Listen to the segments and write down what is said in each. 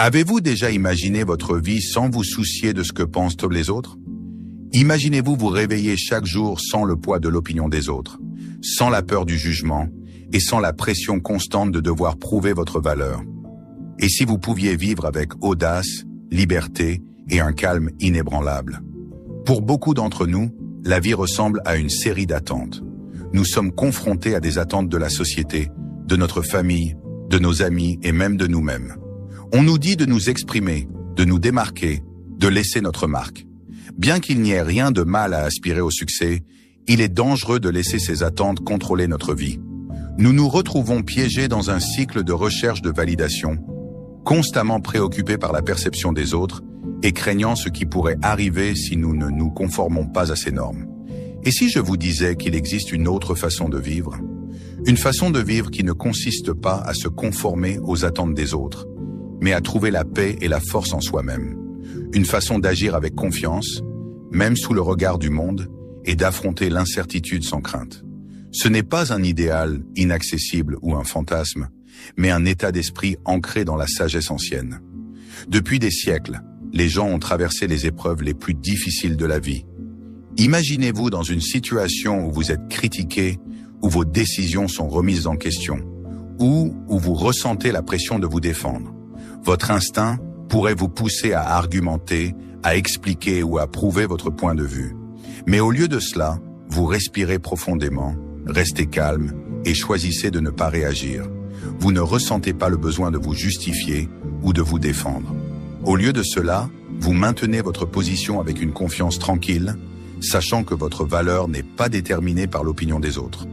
Avez-vous déjà imaginé votre vie sans vous soucier de ce que pensent les autres? Imaginez-vous vous réveiller chaque jour sans le poids de l'opinion des autres, sans la peur du jugement et sans la pression constante de devoir prouver votre valeur. Et si vous pouviez vivre avec audace, liberté et un calme inébranlable? Pour beaucoup d'entre nous, la vie ressemble à une série d'attentes. Nous sommes confrontés à des attentes de la société, de notre famille, de nos amis et même de nous-mêmes. On nous dit de nous exprimer, de nous démarquer, de laisser notre marque. Bien qu'il n'y ait rien de mal à aspirer au succès, il est dangereux de laisser ces attentes contrôler notre vie. Nous nous retrouvons piégés dans un cycle de recherche de validation, constamment préoccupés par la perception des autres et craignant ce qui pourrait arriver si nous ne nous conformons pas à ces normes. Et si je vous disais qu'il existe une autre façon de vivre? Une façon de vivre qui ne consiste pas à se conformer aux attentes des autres, mais à trouver la paix et la force en soi-même. Une façon d'agir avec confiance, même sous le regard du monde, et d'affronter l'incertitude sans crainte. Ce n'est pas un idéal inaccessible ou un fantasme, mais un état d'esprit ancré dans la sagesse ancienne. Depuis des siècles, les gens ont traversé les épreuves les plus difficiles de la vie. Imaginez-vous dans une situation où vous êtes critiqué, où vos décisions sont remises en question, ou où vous ressentez la pression de vous défendre. Votre instinct pourrait vous pousser à argumenter, à expliquer ou à prouver votre point de vue. Mais au lieu de cela, vous respirez profondément, restez calme et choisissez de ne pas réagir. Vous ne ressentez pas le besoin de vous justifier ou de vous défendre. Au lieu de cela, vous maintenez votre position avec une confiance tranquille, sachant que votre valeur n'est pas déterminée par l'opinion des autres.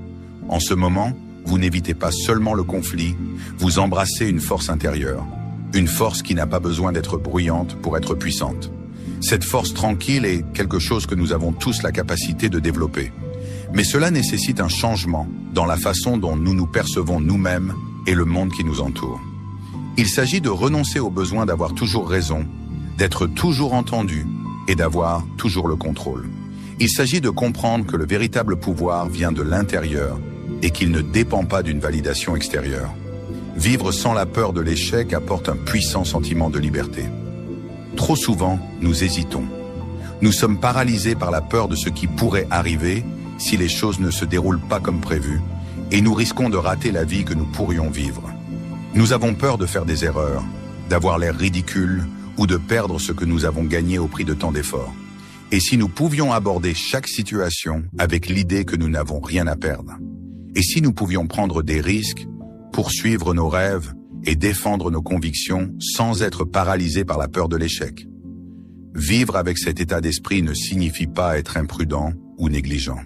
En ce moment, vous n'évitez pas seulement le conflit, vous embrassez une force intérieure. Une force qui n'a pas besoin d'être bruyante pour être puissante. Cette force tranquille est quelque chose que nous avons tous la capacité de développer. Mais cela nécessite un changement dans la façon dont nous nous percevons nous-mêmes et le monde qui nous entoure. Il s'agit de renoncer au besoin d'avoir toujours raison, d'être toujours entendu et d'avoir toujours le contrôle. Il s'agit de comprendre que le véritable pouvoir vient de l'intérieur et qu'il ne dépend pas d'une validation extérieure. Vivre sans la peur de l'échec apporte un puissant sentiment de liberté. Trop souvent, nous hésitons. Nous sommes paralysés par la peur de ce qui pourrait arriver si les choses ne se déroulent pas comme prévu, et nous risquons de rater la vie que nous pourrions vivre. Nous avons peur de faire des erreurs, d'avoir l'air ridicule ou de perdre ce que nous avons gagné au prix de tant d'efforts. Et si nous pouvions aborder chaque situation avec l'idée que nous n'avons rien à perdre? Et si nous pouvions prendre des risques, poursuivre nos rêves et défendre nos convictions sans être paralysés par la peur de l'échec? Vivre avec cet état d'esprit ne signifie pas être imprudent ou négligent.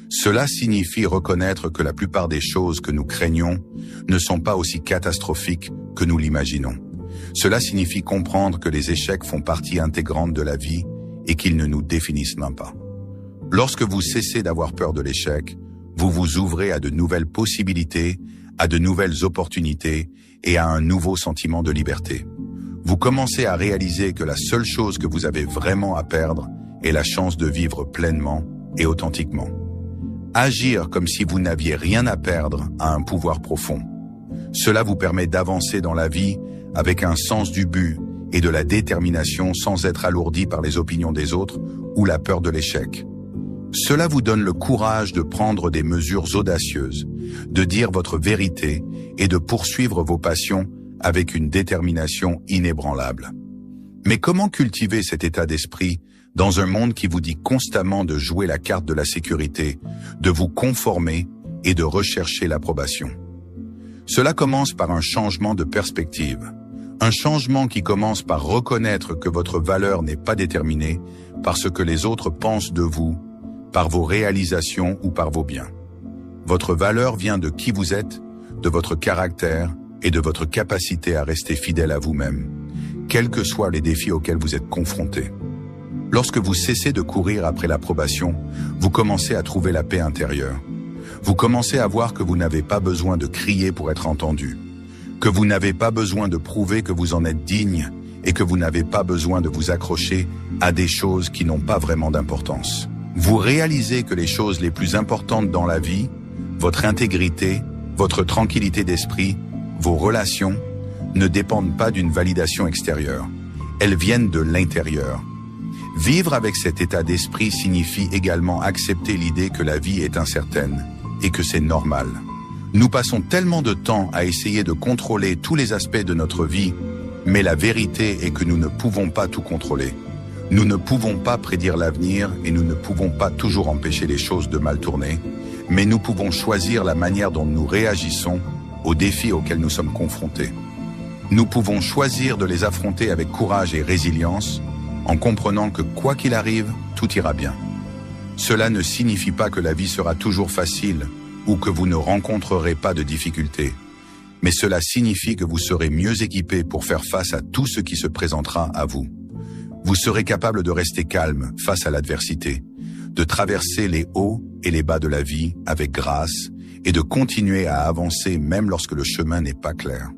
Cela signifie reconnaître que la plupart des choses que nous craignons ne sont pas aussi catastrophiques que nous l'imaginons. Cela signifie comprendre que les échecs font partie intégrante de la vie et qu'ils ne nous définissent même pas. Lorsque vous cessez d'avoir peur de l'échec, vous vous ouvrez à de nouvelles possibilités, à de nouvelles opportunités et à un nouveau sentiment de liberté. Vous commencez à réaliser que la seule chose que vous avez vraiment à perdre est la chance de vivre pleinement et authentiquement. Agir comme si vous n'aviez rien à perdre a un pouvoir profond. Cela vous permet d'avancer dans la vie avec un sens du but et de la détermination sans être alourdi par les opinions des autres ou la peur de l'échec. Cela vous donne le courage de prendre des mesures audacieuses, de dire votre vérité et de poursuivre vos passions avec une détermination inébranlable. Mais comment cultiver cet état d'esprit dans un monde qui vous dit constamment de jouer la carte de la sécurité, de vous conformer et de rechercher l'approbation? Cela commence par un changement de perspective. Un changement qui commence par reconnaître que votre valeur n'est pas déterminée par ce que les autres pensent de vous, par vos réalisations ou par vos biens. Votre valeur vient de qui vous êtes, de votre caractère et de votre capacité à rester fidèle à vous-même, quels que soient les défis auxquels vous êtes confrontés. Lorsque vous cessez de courir après l'approbation, vous commencez à trouver la paix intérieure. Vous commencez à voir que vous n'avez pas besoin de crier pour être entendu, que vous n'avez pas besoin de prouver que vous en êtes digne et que vous n'avez pas besoin de vous accrocher à des choses qui n'ont pas vraiment d'importance. Vous réalisez que les choses les plus importantes dans la vie, votre intégrité, votre tranquillité d'esprit, vos relations, ne dépendent pas d'une validation extérieure. Elles viennent de l'intérieur. Vivre avec cet état d'esprit signifie également accepter l'idée que la vie est incertaine et que c'est normal. Nous passons tellement de temps à essayer de contrôler tous les aspects de notre vie, mais la vérité est que nous ne pouvons pas tout contrôler. Nous ne pouvons pas prédire l'avenir et nous ne pouvons pas toujours empêcher les choses de mal tourner, mais nous pouvons choisir la manière dont nous réagissons aux défis auxquels nous sommes confrontés. Nous pouvons choisir de les affronter avec courage et résilience, en comprenant que quoi qu'il arrive, tout ira bien. Cela ne signifie pas que la vie sera toujours facile ou que vous ne rencontrerez pas de difficultés, mais cela signifie que vous serez mieux équipé pour faire face à tout ce qui se présentera à vous. Vous serez capable de rester calme face à l'adversité, de traverser les hauts et les bas de la vie avec grâce et de continuer à avancer même lorsque le chemin n'est pas clair.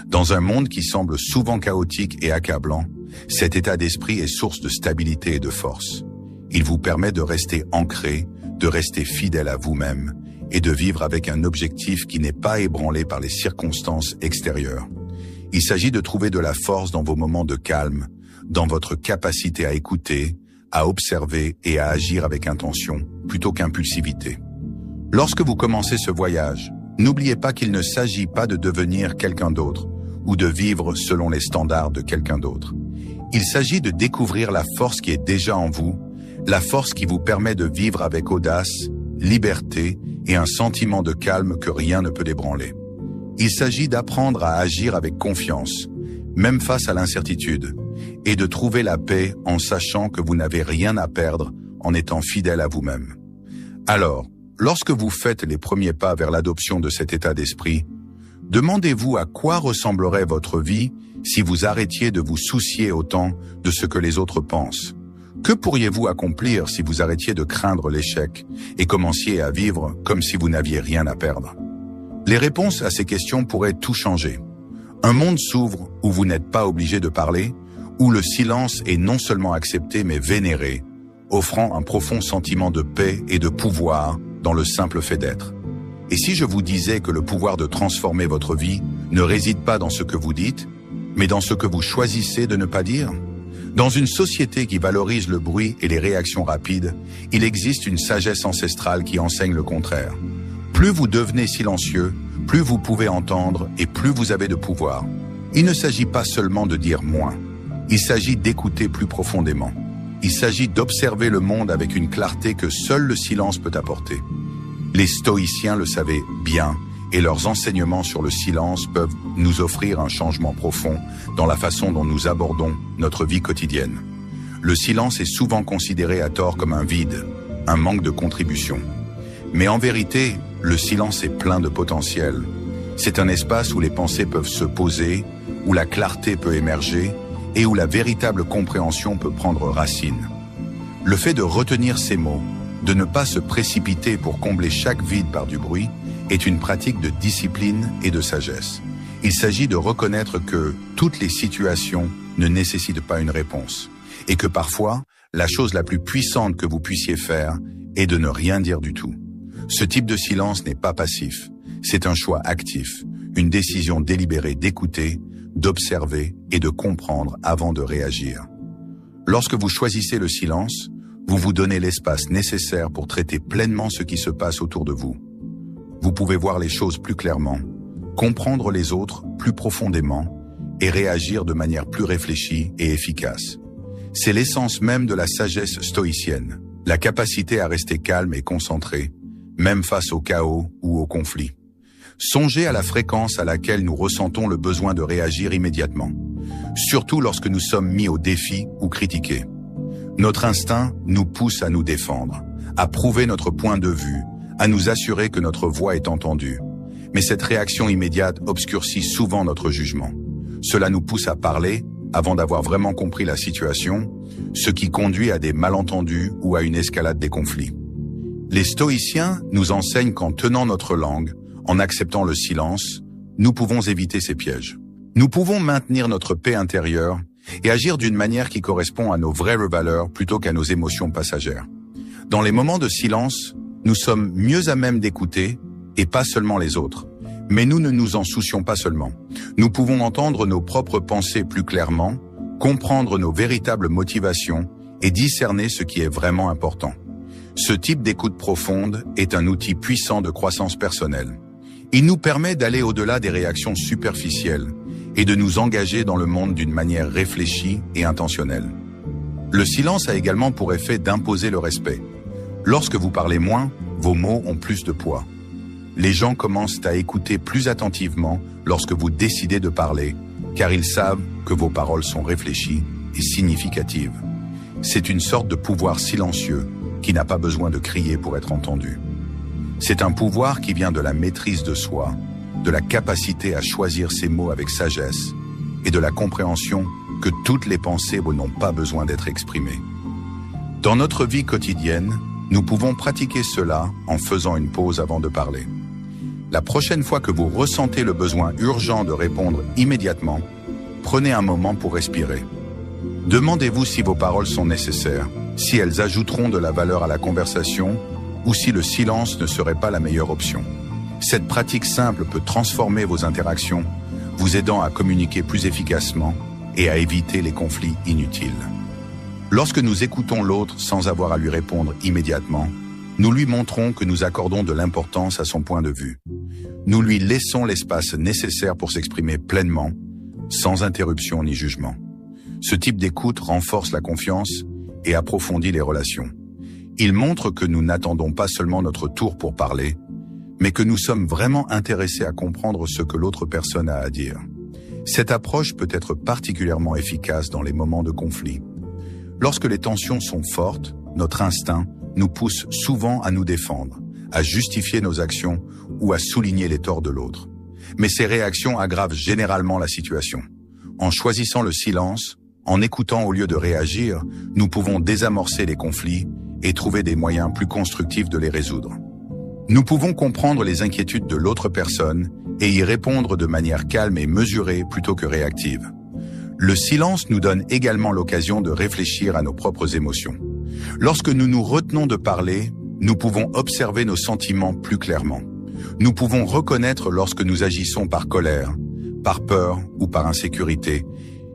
Dans un monde qui semble souvent chaotique et accablant, cet état d'esprit est source de stabilité et de force. Il vous permet de rester ancré, de rester fidèle à vous-même et de vivre avec un objectif qui n'est pas ébranlé par les circonstances extérieures. Il s'agit de trouver de la force dans vos moments de calme, dans votre capacité à écouter, à observer et à agir avec intention plutôt qu'impulsivité. Lorsque vous commencez ce voyage, n'oubliez pas qu'il ne s'agit pas de devenir quelqu'un d'autre ou de vivre selon les standards de quelqu'un d'autre. Il s'agit de découvrir la force qui est déjà en vous, la force qui vous permet de vivre avec audace, liberté et un sentiment de calme que rien ne peut débranler. Il s'agit d'apprendre à agir avec confiance, même face à l'incertitude, et de trouver la paix en sachant que vous n'avez rien à perdre en étant fidèle à vous-même. Alors, lorsque vous faites les premiers pas vers l'adoption de cet état d'esprit, demandez-vous à quoi ressemblerait votre vie si vous arrêtiez de vous soucier autant de ce que les autres pensent. Que pourriez-vous accomplir si vous arrêtiez de craindre l'échec et commenciez à vivre comme si vous n'aviez rien à perdre? Les réponses à ces questions pourraient tout changer. Un monde s'ouvre où vous n'êtes pas obligé de parler, où le silence est non seulement accepté mais vénéré, offrant un profond sentiment de paix et de pouvoir dans le simple fait d'être. Et si je vous disais que le pouvoir de transformer votre vie ne réside pas dans ce que vous dites, mais dans ce que vous choisissez de ne pas dire? Dans une société qui valorise le bruit et les réactions rapides, il existe une sagesse ancestrale qui enseigne le contraire. Plus vous devenez silencieux, plus vous pouvez entendre et plus vous avez de pouvoir. Il ne s'agit pas seulement de dire moins. Il s'agit d'écouter plus profondément. Il s'agit d'observer le monde avec une clarté que seul le silence peut apporter. Les stoïciens le savaient bien et leurs enseignements sur le silence peuvent nous offrir un changement profond dans la façon dont nous abordons notre vie quotidienne. Le silence est souvent considéré à tort comme un vide, un manque de contribution. Mais en vérité, le silence est plein de potentiel. C'est un espace où les pensées peuvent se poser, où la clarté peut émerger et où la véritable compréhension peut prendre racine. Le fait de retenir ces mots, de ne pas se précipiter pour combler chaque vide par du bruit, est une pratique de discipline et de sagesse. Il s'agit de reconnaître que toutes les situations ne nécessitent pas une réponse et que parfois, la chose la plus puissante que vous puissiez faire est de ne rien dire du tout. Ce type de silence n'est pas passif, c'est un choix actif, une décision délibérée d'écouter, d'observer et de comprendre avant de réagir. Lorsque vous choisissez le silence, vous vous donnez l'espace nécessaire pour traiter pleinement ce qui se passe autour de vous. Vous pouvez voir les choses plus clairement, comprendre les autres plus profondément et réagir de manière plus réfléchie et efficace. C'est l'essence même de la sagesse stoïcienne, la capacité à rester calme et concentré, même face au chaos ou au conflit. Songez à la fréquence à laquelle nous ressentons le besoin de réagir immédiatement, surtout lorsque nous sommes mis au défi ou critiqués. Notre instinct nous pousse à nous défendre, à prouver notre point de vue, à nous assurer que notre voix est entendue. Mais cette réaction immédiate obscurcit souvent notre jugement. Cela nous pousse à parler avant d'avoir vraiment compris la situation, ce qui conduit à des malentendus ou à une escalade des conflits. Les stoïciens nous enseignent qu'en tenant notre langue, en acceptant le silence, nous pouvons éviter ces pièges. Nous pouvons maintenir notre paix intérieure et agir d'une manière qui correspond à nos vraies valeurs plutôt qu'à nos émotions passagères. Dans les moments de silence, nous sommes mieux à même d'écouter, et pas seulement les autres, Mais nous ne nous en soucions pas seulement. Nous pouvons entendre nos propres pensées plus clairement, comprendre nos véritables motivations et discerner ce qui est vraiment important. Ce type d'écoute profonde est un outil puissant de croissance personnelle. Il nous permet d'aller au-delà des réactions superficielles et de nous engager dans le monde d'une manière réfléchie et intentionnelle. Le silence a également pour effet d'imposer le respect. Lorsque vous parlez moins, vos mots ont plus de poids. Les gens commencent à écouter plus attentivement lorsque vous décidez de parler, car ils savent que vos paroles sont réfléchies et significatives. C'est une sorte de pouvoir silencieux qui n'a pas besoin de crier pour être entendu. C'est un pouvoir qui vient de la maîtrise de soi, de la capacité à choisir ses mots avec sagesse et de la compréhension que toutes les pensées n'ont pas besoin d'être exprimées. Dans notre vie quotidienne, nous pouvons pratiquer cela en faisant une pause avant de parler. La prochaine fois que vous ressentez le besoin urgent de répondre immédiatement, prenez un moment pour respirer. Demandez-vous si vos paroles sont nécessaires, si elles ajouteront de la valeur à la conversation ou si le silence ne serait pas la meilleure option. Cette pratique simple peut transformer vos interactions, vous aidant à communiquer plus efficacement et à éviter les conflits inutiles. Lorsque nous écoutons l'autre sans avoir à lui répondre immédiatement, nous lui montrons que nous accordons de l'importance à son point de vue. Nous lui laissons l'espace nécessaire pour s'exprimer pleinement, sans interruption ni jugement. Ce type d'écoute renforce la confiance et approfondit les relations. Il montre que nous n'attendons pas seulement notre tour pour parler, mais que nous sommes vraiment intéressés à comprendre ce que l'autre personne a à dire. Cette approche peut être particulièrement efficace dans les moments de conflit. Lorsque les tensions sont fortes, notre instinct nous pousse souvent à nous défendre, à justifier nos actions ou à souligner les torts de l'autre. Mais ces réactions aggravent généralement la situation. En choisissant le silence, en écoutant au lieu de réagir, nous pouvons désamorcer les conflits et trouver des moyens plus constructifs de les résoudre. Nous pouvons comprendre les inquiétudes de l'autre personne et y répondre de manière calme et mesurée plutôt que réactive. Le silence nous donne également l'occasion de réfléchir à nos propres émotions. Lorsque nous nous retenons de parler, nous pouvons observer nos sentiments plus clairement. Nous pouvons reconnaître lorsque nous agissons par colère, par peur ou par insécurité,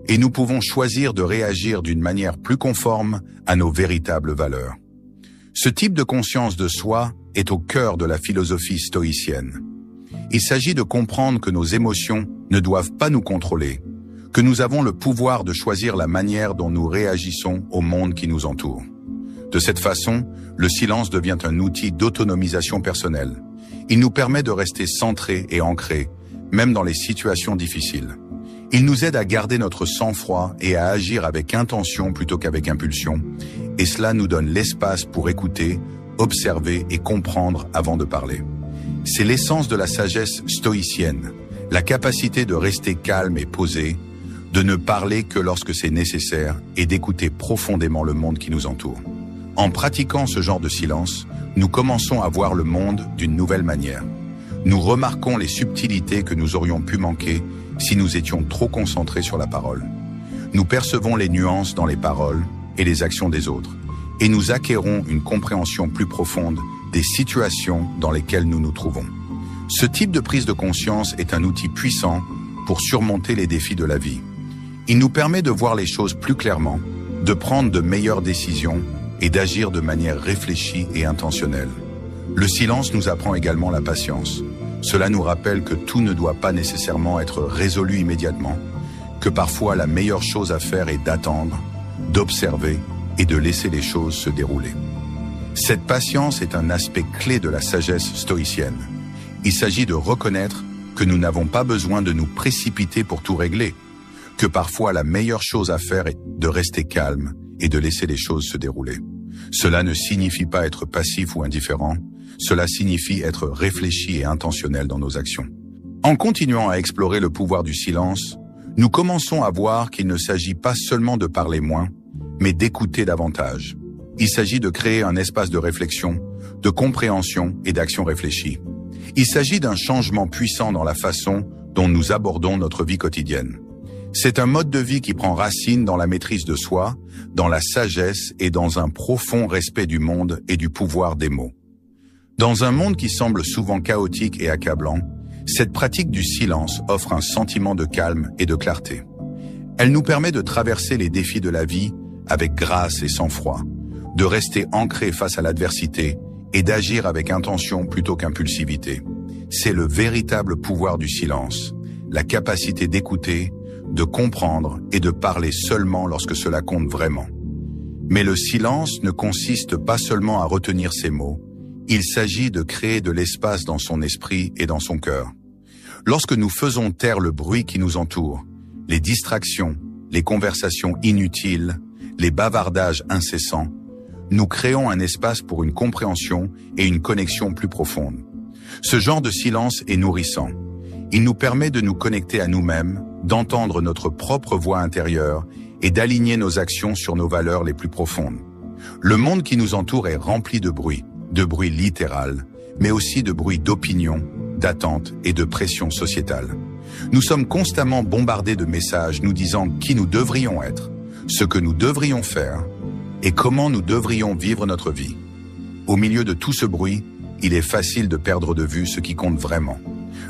et nous pouvons choisir de réagir d'une manière plus conforme à nos véritables valeurs. Ce type de conscience de soi est au cœur de la philosophie stoïcienne. Il s'agit de comprendre que nos émotions ne doivent pas nous contrôler, que nous avons le pouvoir de choisir la manière dont nous réagissons au monde qui nous entoure. De cette façon, le silence devient un outil d'autonomisation personnelle. Il nous permet de rester centrés et ancrés, même dans les situations difficiles. Il nous aide à garder notre sang-froid et à agir avec intention plutôt qu'avec impulsion, et cela nous donne l'espace pour écouter, observer et comprendre avant de parler. C'est l'essence de la sagesse stoïcienne, la capacité de rester calme et posé, de ne parler que lorsque c'est nécessaire et d'écouter profondément le monde qui nous entoure. En pratiquant ce genre de silence, nous commençons à voir le monde d'une nouvelle manière. Nous remarquons les subtilités que nous aurions pu manquer si nous étions trop concentrés sur la parole. Nous percevons les nuances dans les paroles et les actions des autres, et nous acquérons une compréhension plus profonde des situations dans lesquelles nous nous trouvons. Ce type de prise de conscience est un outil puissant pour surmonter les défis de la vie. Il nous permet de voir les choses plus clairement, de prendre de meilleures décisions et d'agir de manière réfléchie et intentionnelle. Le silence nous apprend également la patience. Cela nous rappelle que tout ne doit pas nécessairement être résolu immédiatement, que parfois la meilleure chose à faire est d'attendre, d'observer et de laisser les choses se dérouler. Cette patience est un aspect clé de la sagesse stoïcienne. Il s'agit de reconnaître que nous n'avons pas besoin de nous précipiter pour tout régler, que parfois la meilleure chose à faire est de rester calme et de laisser les choses se dérouler. Cela ne signifie pas être passif ou indifférent, cela signifie être réfléchi et intentionnel dans nos actions. En continuant à explorer le pouvoir du silence, nous commençons à voir qu'il ne s'agit pas seulement de parler moins, mais d'écouter davantage. Il s'agit de créer un espace de réflexion, de compréhension et d'action réfléchie. Il s'agit d'un changement puissant dans la façon dont nous abordons notre vie quotidienne. C'est un mode de vie qui prend racine dans la maîtrise de soi, dans la sagesse et dans un profond respect du monde et du pouvoir des mots. Dans un monde qui semble souvent chaotique et accablant, Cette pratique du silence offre un sentiment de calme et de clarté. Elle nous permet de traverser les défis de la vie avec grâce et sang-froid, de rester ancré face à l'adversité et d'agir avec intention plutôt qu'impulsivité. C'est le véritable pouvoir du silence, la capacité d'écouter, de comprendre et de parler seulement lorsque cela compte vraiment. Mais le silence ne consiste pas seulement à retenir ses mots, il s'agit de créer de l'espace dans son esprit et dans son cœur. Lorsque nous faisons taire le bruit qui nous entoure, les distractions, les conversations inutiles, les bavardages incessants, nous créons un espace pour une compréhension et une connexion plus profonde. Ce genre de silence est nourrissant. Il nous permet de nous connecter à nous-mêmes, d'entendre notre propre voix intérieure et d'aligner nos actions sur nos valeurs les plus profondes. Le monde qui nous entoure est rempli de bruit littéral, mais aussi de bruit d'opinion, d'attente et de pression sociétale. Nous sommes constamment bombardés de messages nous disant qui nous devrions être, ce que nous devrions faire et comment nous devrions vivre notre vie. Au milieu de tout ce bruit, il est facile de perdre de vue ce qui compte vraiment.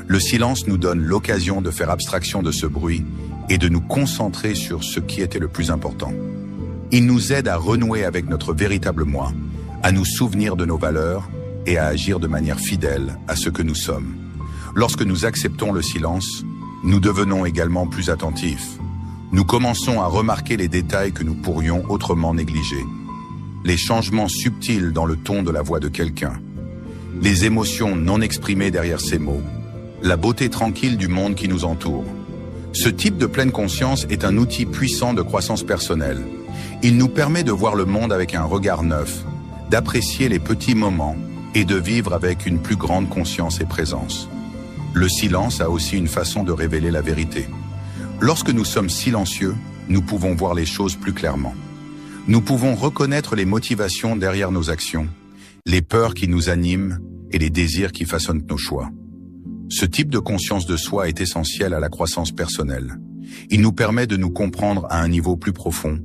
Le silence nous donne l'occasion de faire abstraction de ce bruit et de nous concentrer sur ce qui était le plus important. Il nous aide à renouer avec notre véritable moi, à nous souvenir de nos valeurs et à agir de manière fidèle à ce que nous sommes. Lorsque nous acceptons le silence, nous devenons également plus attentifs. Nous commençons à remarquer les détails que nous pourrions autrement négliger. Les changements subtils dans le ton de la voix de quelqu'un, les émotions non exprimées derrière ces mots, la beauté tranquille du monde qui nous entoure. Ce type de pleine conscience est un outil puissant de croissance personnelle. Il nous permet de voir le monde avec un regard neuf, d'apprécier les petits moments et de vivre avec une plus grande conscience et présence. Le silence a aussi une façon de révéler la vérité. Lorsque nous sommes silencieux, nous pouvons voir les choses plus clairement. Nous pouvons reconnaître les motivations derrière nos actions, les peurs qui nous animent et les désirs qui façonnent nos choix. Ce type de conscience de soi est essentiel à la croissance personnelle. Il nous permet de nous comprendre à un niveau plus profond,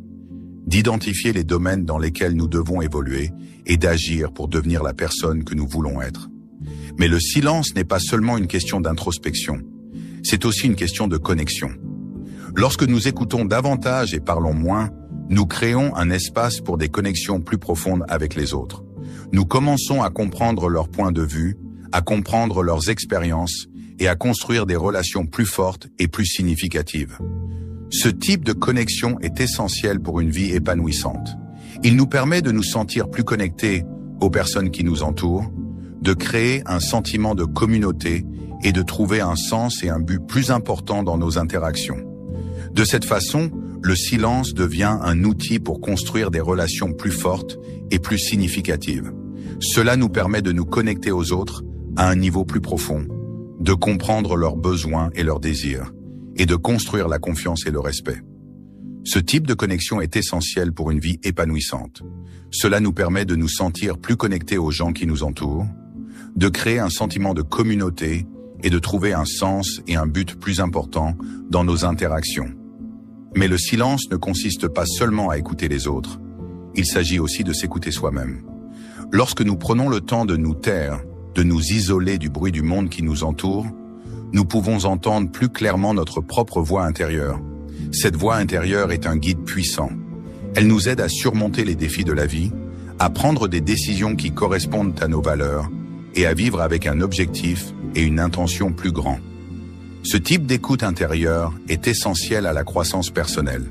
d'identifier les domaines dans lesquels nous devons évoluer et d'agir pour devenir la personne que nous voulons être. Mais le silence n'est pas seulement une question d'introspection, c'est aussi une question de connexion. Lorsque nous écoutons davantage et parlons moins, nous créons un espace pour des connexions plus profondes avec les autres. Nous commençons à comprendre leurs points de vue, à comprendre leurs expériences et à construire des relations plus fortes et plus significatives. Ce type de connexion est essentiel pour une vie épanouissante. Il nous permet de nous sentir plus connectés aux personnes qui nous entourent, de créer un sentiment de communauté et de trouver un sens et un but plus important dans nos interactions. De cette façon, le silence devient un outil pour construire des relations plus fortes et plus significatives. Cela nous permet de nous connecter aux autres à un niveau plus profond, de comprendre leurs besoins et leurs désirs, et de construire la confiance et le respect. Ce type de connexion est essentiel pour une vie épanouissante. Cela nous permet de nous sentir plus connectés aux gens qui nous entourent, de créer un sentiment de communauté et de trouver un sens et un but plus important dans nos interactions. Mais le silence ne consiste pas seulement à écouter les autres, il s'agit aussi de s'écouter soi-même. Lorsque nous prenons le temps de nous taire, de nous isoler du bruit du monde qui nous entoure, nous pouvons entendre plus clairement notre propre voix intérieure. Cette voix intérieure est un guide puissant. Elle nous aide à surmonter les défis de la vie, à prendre des décisions qui correspondent à nos valeurs et à vivre avec un objectif et une intention plus grands. Ce type d'écoute intérieure est essentiel à la croissance personnelle.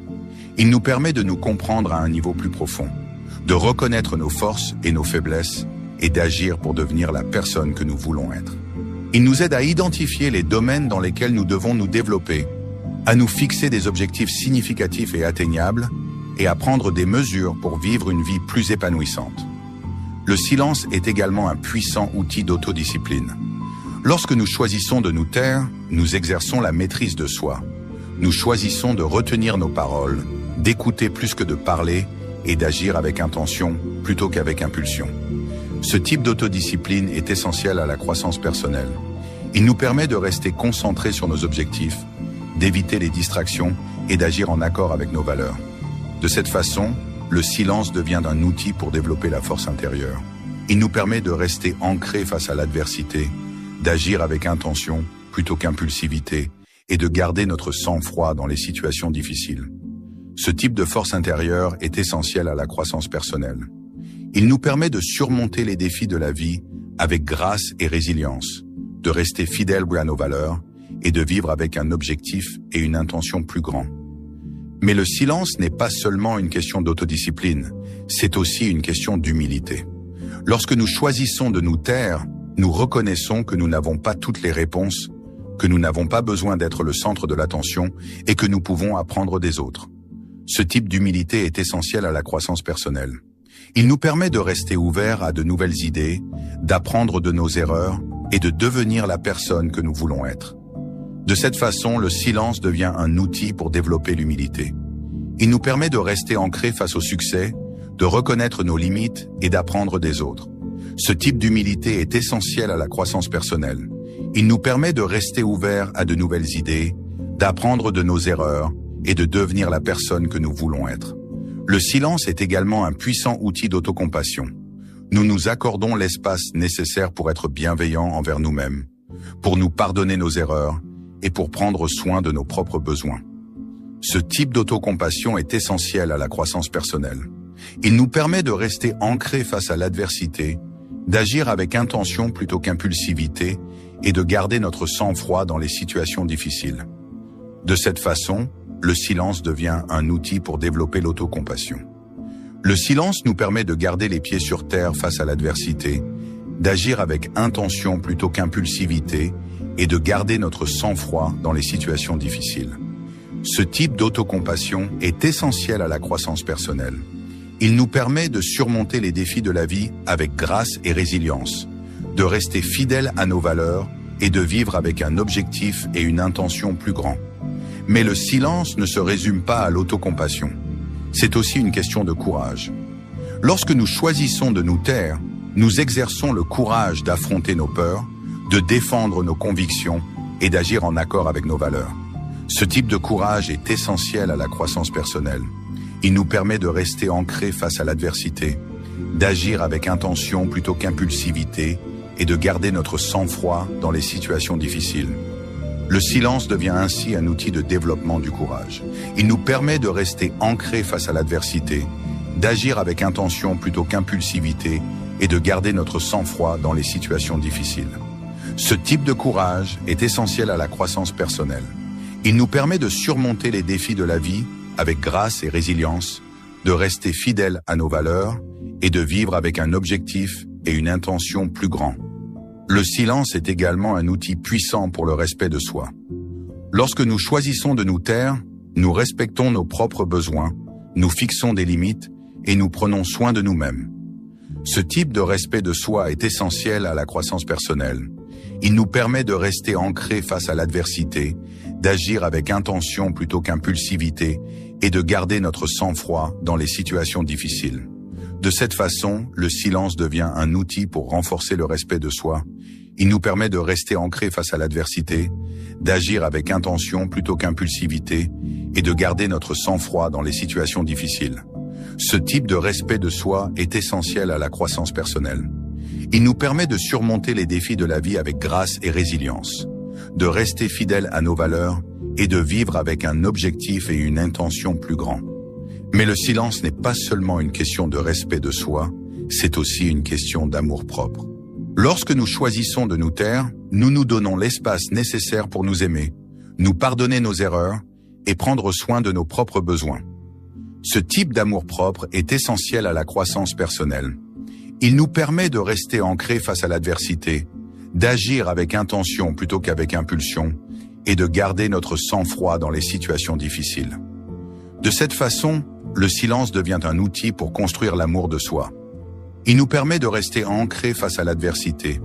Il nous permet de nous comprendre à un niveau plus profond, de reconnaître nos forces et nos faiblesses et d'agir pour devenir la personne que nous voulons être. Il nous aide à identifier les domaines dans lesquels nous devons nous développer, à nous fixer des objectifs significatifs et atteignables et à prendre des mesures pour vivre une vie plus épanouissante. Le silence est également un puissant outil d'autodiscipline. Lorsque nous choisissons de nous taire, nous exerçons la maîtrise de soi. Nous choisissons de retenir nos paroles, d'écouter plus que de parler et d'agir avec intention plutôt qu'avec impulsion. Ce type d'autodiscipline est essentiel à la croissance personnelle. Il nous permet de rester concentrés sur nos objectifs, d'éviter les distractions et d'agir en accord avec nos valeurs. De cette façon, le silence devient un outil pour développer la force intérieure. Il nous permet de rester ancrés face à l'adversité, d'agir avec intention plutôt qu'impulsivité et de garder notre sang-froid dans les situations difficiles. Ce type de force intérieure est essentiel à la croissance personnelle. Il nous permet de surmonter les défis de la vie avec grâce et résilience, de rester fidèles à nos valeurs et de vivre avec un objectif et une intention plus grands. Mais le silence n'est pas seulement une question d'autodiscipline, c'est aussi une question d'humilité. Lorsque nous choisissons de nous taire, nous reconnaissons que nous n'avons pas toutes les réponses, que nous n'avons pas besoin d'être le centre de l'attention et que nous pouvons apprendre des autres. Ce type d'humilité est essentiel à la croissance personnelle. Il nous permet de rester ouverts à de nouvelles idées, d'apprendre de nos erreurs et de devenir la personne que nous voulons être. De cette façon, le silence devient un outil pour développer l'humilité. Il nous permet de rester ancrés face au succès, de reconnaître nos limites et d'apprendre des autres. Ce type d'humilité est essentiel à la croissance personnelle. Il nous permet de rester ouverts à de nouvelles idées, d'apprendre de nos erreurs et de devenir la personne que nous voulons être. Le silence est également un puissant outil d'autocompassion. Nous nous accordons l'espace nécessaire pour être bienveillants envers nous-mêmes, pour nous pardonner nos erreurs et pour prendre soin de nos propres besoins. Ce type d'autocompassion est essentiel à la croissance personnelle. Il nous permet de rester ancrés face à l'adversité, d'agir avec intention plutôt qu'impulsivité et de garder notre sang-froid dans les situations difficiles. De cette façon, le silence devient un outil pour développer l'autocompassion. Le silence nous permet de garder les pieds sur terre face à l'adversité, d'agir avec intention plutôt qu'impulsivité et de garder notre sang-froid dans les situations difficiles. Ce type d'autocompassion est essentiel à la croissance personnelle. Il nous permet de surmonter les défis de la vie avec grâce et résilience, de rester fidèles à nos valeurs et de vivre avec un objectif et une intention plus grands. Mais le silence ne se résume pas à l'autocompassion. C'est aussi une question de courage. Lorsque nous choisissons de nous taire, nous exerçons le courage d'affronter nos peurs, de défendre nos convictions et d'agir en accord avec nos valeurs. Ce type de courage est essentiel à la croissance personnelle. Il nous permet de rester ancrés face à l'adversité, d'agir avec intention plutôt qu'impulsivité et de garder notre sang-froid dans les situations difficiles. Le silence devient ainsi un outil de développement du courage. Il nous permet de rester ancrés face à l'adversité, d'agir avec intention plutôt qu'impulsivité et de garder notre sang-froid dans les situations difficiles. Ce type de courage est essentiel à la croissance personnelle. Il nous permet de surmonter les défis de la vie avec grâce et résilience, de rester fidèles à nos valeurs et de vivre avec un objectif et une intention plus grands. Le silence est également un outil puissant pour le respect de soi. Lorsque nous choisissons de nous taire, nous respectons nos propres besoins, nous fixons des limites et nous prenons soin de nous-mêmes. Ce type de respect de soi est essentiel à la croissance personnelle. Il nous permet de rester ancrés face à l'adversité, d'agir avec intention plutôt qu'impulsivité et de garder notre sang-froid dans les situations difficiles. De cette façon, le silence devient un outil pour renforcer le respect de soi. Il nous permet de rester ancrés face à l'adversité, d'agir avec intention plutôt qu'impulsivité et de garder notre sang-froid dans les situations difficiles. Ce type de respect de soi est essentiel à la croissance personnelle. Il nous permet de surmonter les défis de la vie avec grâce et résilience, de rester fidèles à nos valeurs et de vivre avec un objectif et une intention plus grands. Mais le silence n'est pas seulement une question de respect de soi, c'est aussi une question d'amour-propre. Lorsque nous choisissons de nous taire, nous nous donnons l'espace nécessaire pour nous aimer, nous pardonner nos erreurs et prendre soin de nos propres besoins. Ce type d'amour-propre est essentiel à la croissance personnelle. Il nous permet de rester ancrés face à l'adversité, d'agir avec intention plutôt qu'avec impulsion et de garder notre sang-froid dans les situations difficiles. De cette façon, le silence devient un outil pour construire l'amour de soi. Il nous permet de rester ancrés face à l'adversité,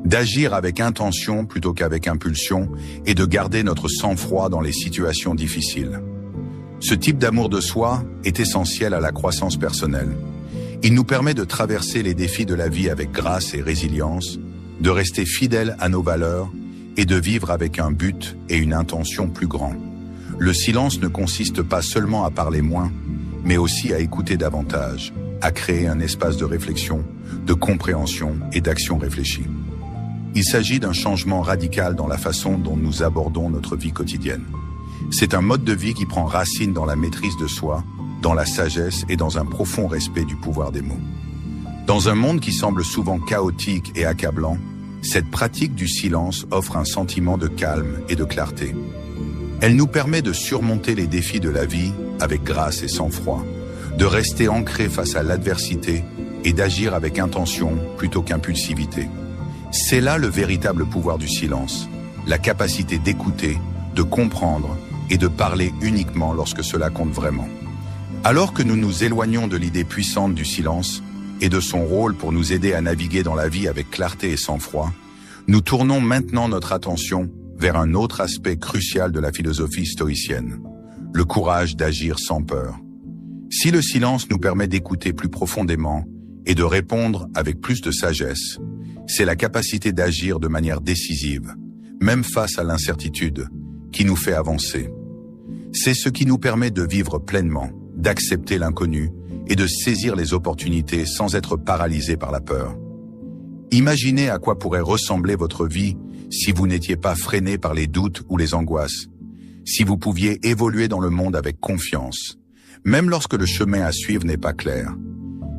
d'agir avec intention plutôt qu'avec impulsion et de garder notre sang-froid dans les situations difficiles. Ce type d'amour de soi est essentiel à la croissance personnelle. Il nous permet de traverser les défis de la vie avec grâce et résilience, de rester fidèles à nos valeurs et de vivre avec un but et une intention plus grands. Le silence ne consiste pas seulement à parler moins, mais aussi à écouter davantage, à créer un espace de réflexion, de compréhension et d'action réfléchie. Il s'agit d'un changement radical dans la façon dont nous abordons notre vie quotidienne. C'est un mode de vie qui prend racine dans la maîtrise de soi, dans la sagesse et dans un profond respect du pouvoir des mots. Dans un monde qui semble souvent chaotique et accablant, cette pratique du silence offre un sentiment de calme et de clarté. Elle nous permet de surmonter les défis de la vie avec grâce et sang-froid, de rester ancré face à l'adversité et d'agir avec intention plutôt qu'impulsivité. C'est là le véritable pouvoir du silence, la capacité d'écouter, de comprendre et de parler uniquement lorsque cela compte vraiment. Alors que nous nous éloignons de l'idée puissante du silence et de son rôle pour nous aider à naviguer dans la vie avec clarté et sang-froid, nous tournons maintenant notre attention vers un autre aspect crucial de la philosophie stoïcienne, le courage d'agir sans peur. Si le silence nous permet d'écouter plus profondément et de répondre avec plus de sagesse, c'est la capacité d'agir de manière décisive, même face à l'incertitude, qui nous fait avancer. C'est ce qui nous permet de vivre pleinement, d'accepter l'inconnu et de saisir les opportunités sans être paralysé par la peur. Imaginez à quoi pourrait ressembler votre vie si vous n'étiez pas freiné par les doutes ou les angoisses, si vous pouviez évoluer dans le monde avec confiance, même lorsque le chemin à suivre n'est pas clair.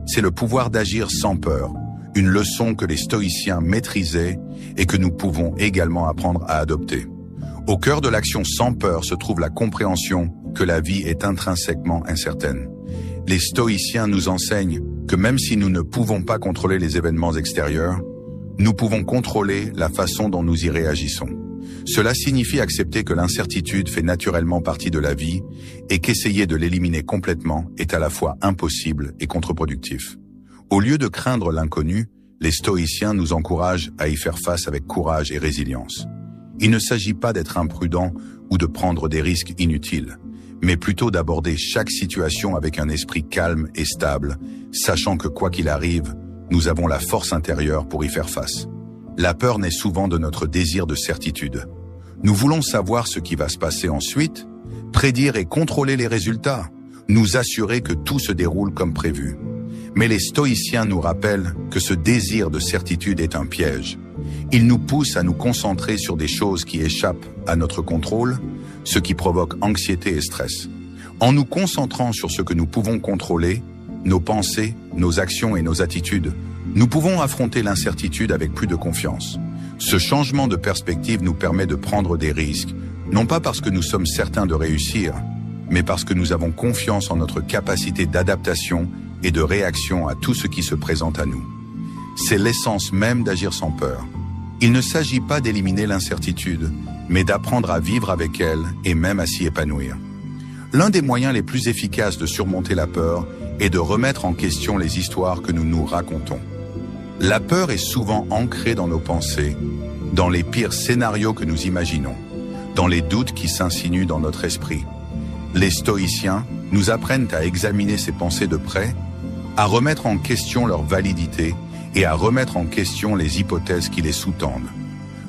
C'est le pouvoir d'agir sans peur, une leçon que les stoïciens maîtrisaient et que nous pouvons également apprendre à adopter. Au cœur de l'action sans peur se trouve la compréhension que la vie est intrinsèquement incertaine. Les stoïciens nous enseignent que même si nous ne pouvons pas contrôler les événements extérieurs, nous pouvons contrôler la façon dont nous y réagissons. Cela signifie accepter que l'incertitude fait naturellement partie de la vie et qu'essayer de l'éliminer complètement est à la fois impossible et contre-productif. Au lieu de craindre l'inconnu, les stoïciens nous encouragent à y faire face avec courage et résilience. Il ne s'agit pas d'être imprudent ou de prendre des risques inutiles, mais plutôt d'aborder chaque situation avec un esprit calme et stable, sachant que quoi qu'il arrive, nous avons la force intérieure pour y faire face. La peur naît souvent de notre désir de certitude. Nous voulons savoir ce qui va se passer ensuite, prédire et contrôler les résultats, nous assurer que tout se déroule comme prévu. Mais les stoïciens nous rappellent que ce désir de certitude est un piège. Il nous pousse à nous concentrer sur des choses qui échappent à notre contrôle, ce qui provoque anxiété et stress. En nous concentrant sur ce que nous pouvons contrôler, nos pensées, nos actions et nos attitudes, nous pouvons affronter l'incertitude avec plus de confiance. Ce changement de perspective nous permet de prendre des risques, non pas parce que nous sommes certains de réussir, mais parce que nous avons confiance en notre capacité d'adaptation et de réaction à tout ce qui se présente à nous. C'est l'essence même d'agir sans peur. Il ne s'agit pas d'éliminer l'incertitude, mais d'apprendre à vivre avec elle et même à s'y épanouir. L'un des moyens les plus efficaces de surmonter la peur est de remettre en question les histoires que nous nous racontons. La peur est souvent ancrée dans nos pensées, dans les pires scénarios que nous imaginons, dans les doutes qui s'insinuent dans notre esprit. Les stoïciens nous apprennent à examiner ces pensées de près, à remettre en question leur validité et à remettre en question les hypothèses qui les sous-tendent.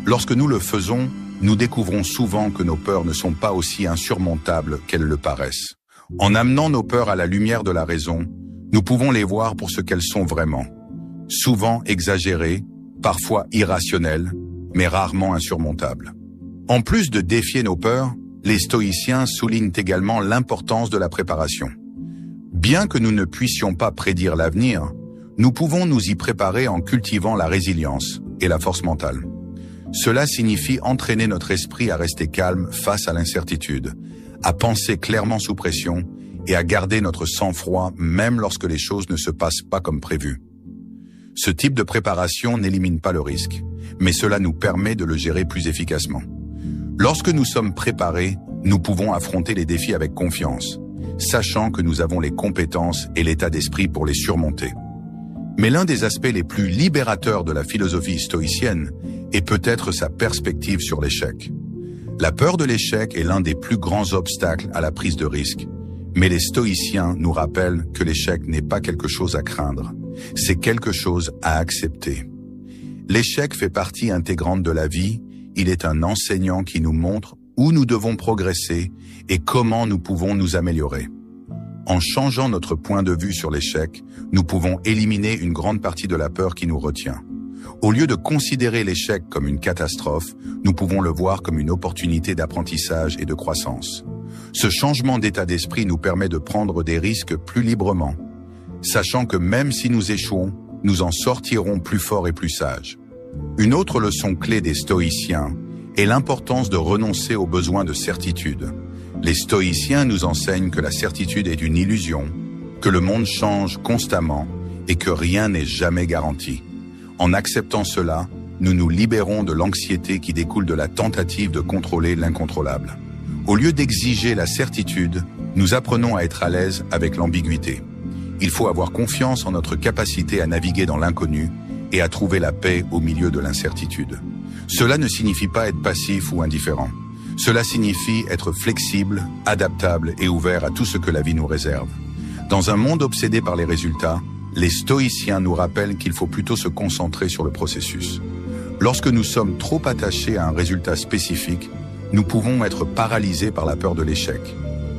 Lorsque nous le faisons, nous découvrons souvent que nos peurs ne sont pas aussi insurmontables qu'elles le paraissent. En amenant nos peurs à la lumière de la raison, nous pouvons les voir pour ce qu'elles sont vraiment. Souvent exagérées, parfois irrationnelles, mais rarement insurmontables. En plus de défier nos peurs, les stoïciens soulignent également l'importance de la préparation. Bien que nous ne puissions pas prédire l'avenir, nous pouvons nous y préparer en cultivant la résilience et la force mentale. Cela signifie entraîner notre esprit à rester calme face à l'incertitude, à penser clairement sous pression et à garder notre sang-froid même lorsque les choses ne se passent pas comme prévu. Ce type de préparation n'élimine pas le risque, mais cela nous permet de le gérer plus efficacement. Lorsque nous sommes préparés, nous pouvons affronter les défis avec confiance, sachant que nous avons les compétences et l'état d'esprit pour les surmonter. Mais l'un des aspects les plus libérateurs de la philosophie stoïcienne est peut-être sa perspective sur l'échec. La peur de l'échec est l'un des plus grands obstacles à la prise de risque, mais les stoïciens nous rappellent que l'échec n'est pas quelque chose à craindre, c'est quelque chose à accepter. L'échec fait partie intégrante de la vie, il est un enseignant qui nous montre où nous devons progresser et comment nous pouvons nous améliorer. En changeant notre point de vue sur l'échec, nous pouvons éliminer une grande partie de la peur qui nous retient. Au lieu de considérer l'échec comme une catastrophe, nous pouvons le voir comme une opportunité d'apprentissage et de croissance. Ce changement d'état d'esprit nous permet de prendre des risques plus librement, sachant que même si nous échouons, nous en sortirons plus forts et plus sages. Une autre leçon clé des stoïciens est l'importance de renoncer au besoin de certitude. Les stoïciens nous enseignent que la certitude est une illusion, que le monde change constamment et que rien n'est jamais garanti. En acceptant cela, nous nous libérons de l'anxiété qui découle de la tentative de contrôler l'incontrôlable. Au lieu d'exiger la certitude, nous apprenons à être à l'aise avec l'ambiguïté. Il faut avoir confiance en notre capacité à naviguer dans l'inconnu et à trouver la paix au milieu de l'incertitude. Cela ne signifie pas être passif ou indifférent. Cela signifie être flexible, adaptable et ouvert à tout ce que la vie nous réserve. Dans un monde obsédé par les résultats, les stoïciens nous rappellent qu'il faut plutôt se concentrer sur le processus. Lorsque nous sommes trop attachés à un résultat spécifique, nous pouvons être paralysés par la peur de l'échec.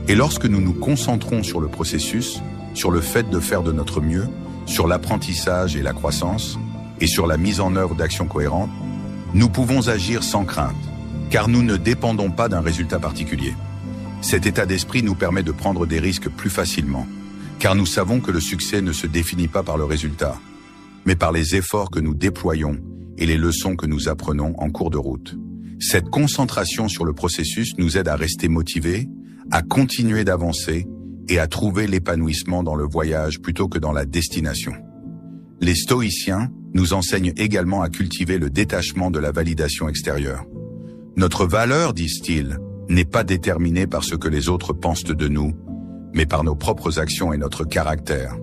Et lorsque nous nous concentrons sur le processus, sur le fait de faire de notre mieux, sur l'apprentissage et la croissance, et sur la mise en œuvre d'actions cohérentes, nous pouvons agir sans crainte, car nous ne dépendons pas d'un résultat particulier. Cet état d'esprit nous permet de prendre des risques plus facilement, car nous savons que le succès ne se définit pas par le résultat, mais par les efforts que nous déployons et les leçons que nous apprenons en cours de route. Cette concentration sur le processus nous aide à rester motivés, à continuer d'avancer et à trouver l'épanouissement dans le voyage plutôt que dans la destination. Les stoïciens nous enseignent également à cultiver le détachement de la validation extérieure. Notre valeur, disent-ils, n'est pas déterminée par ce que les autres pensent de nous, mais par nos propres actions et notre caractère.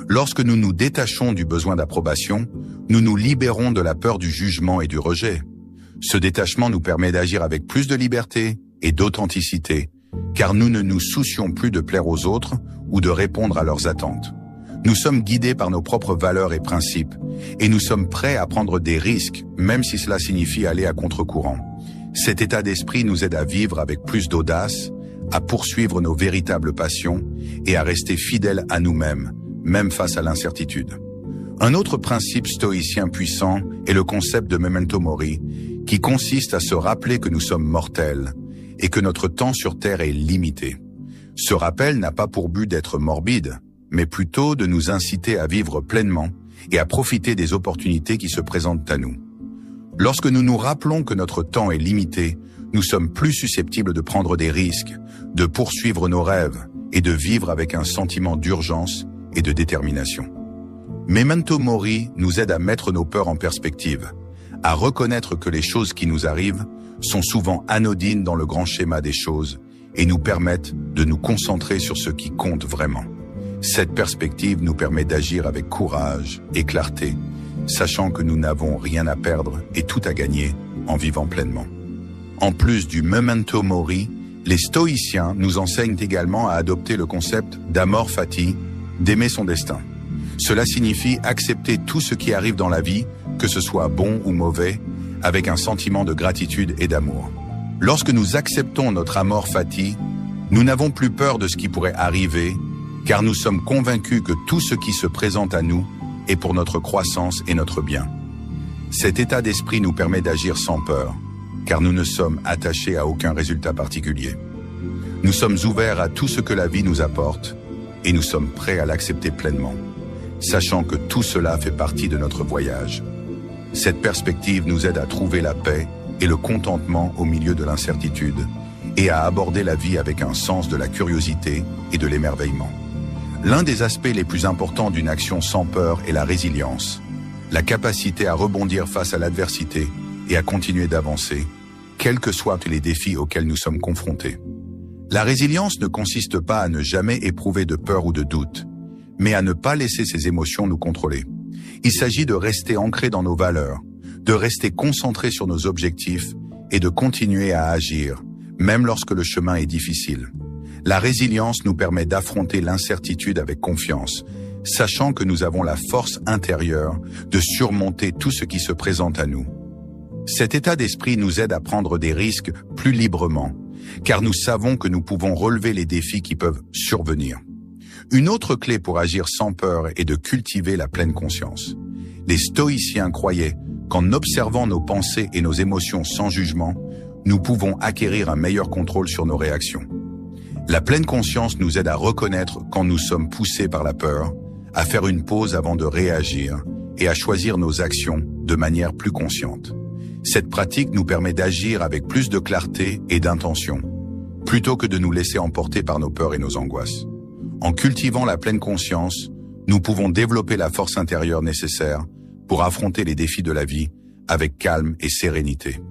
Lorsque nous nous détachons du besoin d'approbation, nous nous libérons de la peur du jugement et du rejet. Ce détachement nous permet d'agir avec plus de liberté et d'authenticité, car nous ne nous soucions plus de plaire aux autres ou de répondre à leurs attentes. Nous sommes guidés par nos propres valeurs et principes, et nous sommes prêts à prendre des risques, même si cela signifie aller à contre-courant. Cet état d'esprit nous aide à vivre avec plus d'audace, à poursuivre nos véritables passions et à rester fidèles à nous-mêmes, même face à l'incertitude. Un autre principe stoïcien puissant est le concept de memento mori, qui consiste à se rappeler que nous sommes mortels et que notre temps sur Terre est limité. Ce rappel n'a pas pour but d'être morbide, mais plutôt de nous inciter à vivre pleinement et à profiter des opportunités qui se présentent à nous. Lorsque nous nous rappelons que notre temps est limité, nous sommes plus susceptibles de prendre des risques, de poursuivre nos rêves et de vivre avec un sentiment d'urgence et de détermination. Memento Mori nous aide à mettre nos peurs en perspective, à reconnaître que les choses qui nous arrivent sont souvent anodines dans le grand schéma des choses et nous permettent de nous concentrer sur ce qui compte vraiment. Cette perspective nous permet d'agir avec courage et clarté, sachant que nous n'avons rien à perdre et tout à gagner en vivant pleinement. En plus du memento mori, les stoïciens nous enseignent également à adopter le concept d'amor fati, d'aimer son destin. Cela signifie accepter tout ce qui arrive dans la vie, que ce soit bon ou mauvais, avec un sentiment de gratitude et d'amour. Lorsque nous acceptons notre amor fati, nous n'avons plus peur de ce qui pourrait arriver, car nous sommes convaincus que tout ce qui se présente à nous est pour notre croissance et notre bien. Cet état d'esprit nous permet d'agir sans peur, car nous ne sommes attachés à aucun résultat particulier. Nous sommes ouverts à tout ce que la vie nous apporte, et nous sommes prêts à l'accepter pleinement, sachant que tout cela fait partie de notre voyage. Cette perspective nous aide à trouver la paix et le contentement au milieu de l'incertitude, et à aborder la vie avec un sens de la curiosité et de l'émerveillement. L'un des aspects les plus importants d'une action sans peur est la résilience, la capacité à rebondir face à l'adversité et à continuer d'avancer, quels que soient les défis auxquels nous sommes confrontés. La résilience ne consiste pas à ne jamais éprouver de peur ou de doute, mais à ne pas laisser ces émotions nous contrôler. Il s'agit de rester ancré dans nos valeurs, de rester concentré sur nos objectifs et de continuer à agir, même lorsque le chemin est difficile. La résilience nous permet d'affronter l'incertitude avec confiance, sachant que nous avons la force intérieure de surmonter tout ce qui se présente à nous. Cet état d'esprit nous aide à prendre des risques plus librement, car nous savons que nous pouvons relever les défis qui peuvent survenir. Une autre clé pour agir sans peur est de cultiver la pleine conscience. Les stoïciens croyaient qu'en observant nos pensées et nos émotions sans jugement, nous pouvons acquérir un meilleur contrôle sur nos réactions. La pleine conscience nous aide à reconnaître quand nous sommes poussés par la peur, à faire une pause avant de réagir et à choisir nos actions de manière plus consciente. Cette pratique nous permet d'agir avec plus de clarté et d'intention, plutôt que de nous laisser emporter par nos peurs et nos angoisses. En cultivant la pleine conscience, nous pouvons développer la force intérieure nécessaire pour affronter les défis de la vie avec calme et sérénité.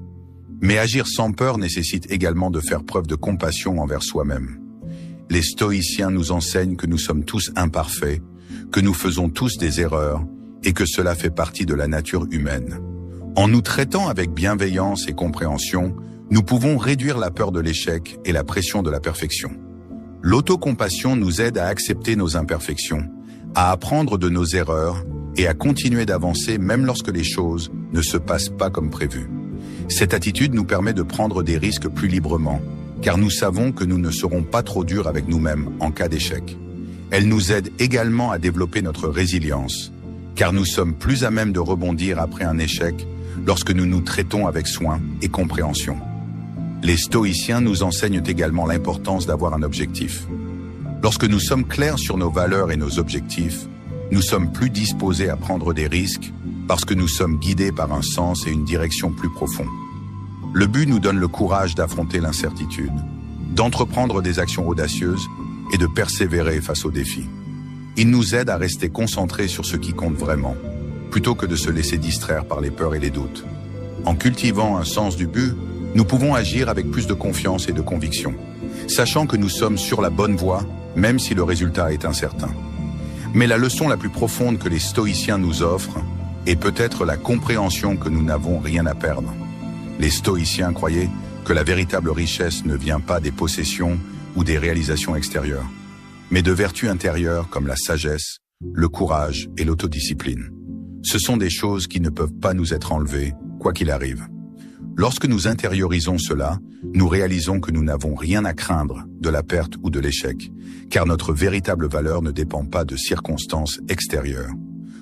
Mais agir sans peur nécessite également de faire preuve de compassion envers soi-même. Les stoïciens nous enseignent que nous sommes tous imparfaits, que nous faisons tous des erreurs et que cela fait partie de la nature humaine. En nous traitant avec bienveillance et compréhension, nous pouvons réduire la peur de l'échec et la pression de la perfection. L'autocompassion nous aide à accepter nos imperfections, à apprendre de nos erreurs et à continuer d'avancer même lorsque les choses ne se passent pas comme prévu. Cette attitude nous permet de prendre des risques plus librement, car nous savons que nous ne serons pas trop durs avec nous-mêmes en cas d'échec. Elle nous aide également à développer notre résilience, car nous sommes plus à même de rebondir après un échec lorsque nous nous traitons avec soin et compréhension. Les stoïciens nous enseignent également l'importance d'avoir un objectif. Lorsque nous sommes clairs sur nos valeurs et nos objectifs, nous sommes plus disposés à prendre des risques parce que nous sommes guidés par un sens et une direction plus profonds. Le but nous donne le courage d'affronter l'incertitude, d'entreprendre des actions audacieuses et de persévérer face aux défis. Il nous aide à rester concentrés sur ce qui compte vraiment, plutôt que de se laisser distraire par les peurs et les doutes. En cultivant un sens du but, nous pouvons agir avec plus de confiance et de conviction, sachant que nous sommes sur la bonne voie, même si le résultat est incertain. Mais la leçon la plus profonde que les stoïciens nous offrent est peut-être la compréhension que nous n'avons rien à perdre. Les stoïciens croyaient que la véritable richesse ne vient pas des possessions ou des réalisations extérieures, mais de vertus intérieures comme la sagesse, le courage et l'autodiscipline. Ce sont des choses qui ne peuvent pas nous être enlevées, quoi qu'il arrive. Lorsque nous intériorisons cela, nous réalisons que nous n'avons rien à craindre de la perte ou de l'échec, car notre véritable valeur ne dépend pas de circonstances extérieures.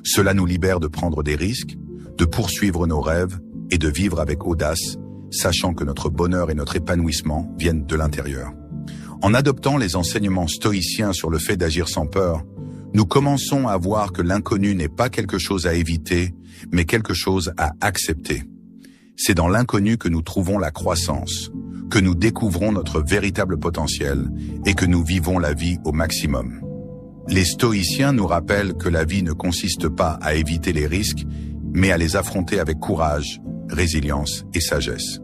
Cela nous libère de prendre des risques, de poursuivre nos rêves et de vivre avec audace, sachant que notre bonheur et notre épanouissement viennent de l'intérieur. En adoptant les enseignements stoïciens sur le fait d'agir sans peur, nous commençons à voir que l'inconnu n'est pas quelque chose à éviter, mais quelque chose à accepter. C'est dans l'inconnu que nous trouvons la croissance, que nous découvrons notre véritable potentiel et que nous vivons la vie au maximum. Les stoïciens nous rappellent que la vie ne consiste pas à éviter les risques, mais à les affronter avec courage, résilience et sagesse.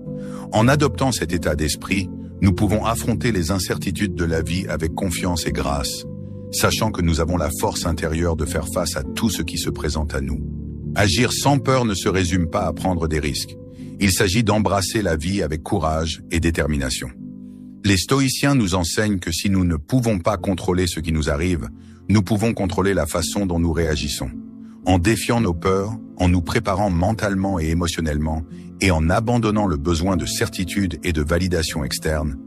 En adoptant cet état d'esprit, nous pouvons affronter les incertitudes de la vie avec confiance et grâce, sachant que nous avons la force intérieure de faire face à tout ce qui se présente à nous. Agir sans peur ne se résume pas à prendre des risques. Il s'agit d'embrasser la vie avec courage et détermination. Les stoïciens nous enseignent que si nous ne pouvons pas contrôler ce qui nous arrive, nous pouvons contrôler la façon dont nous réagissons. En défiant nos peurs, en nous préparant mentalement et émotionnellement, et en abandonnant le besoin de certitude et de validation externe,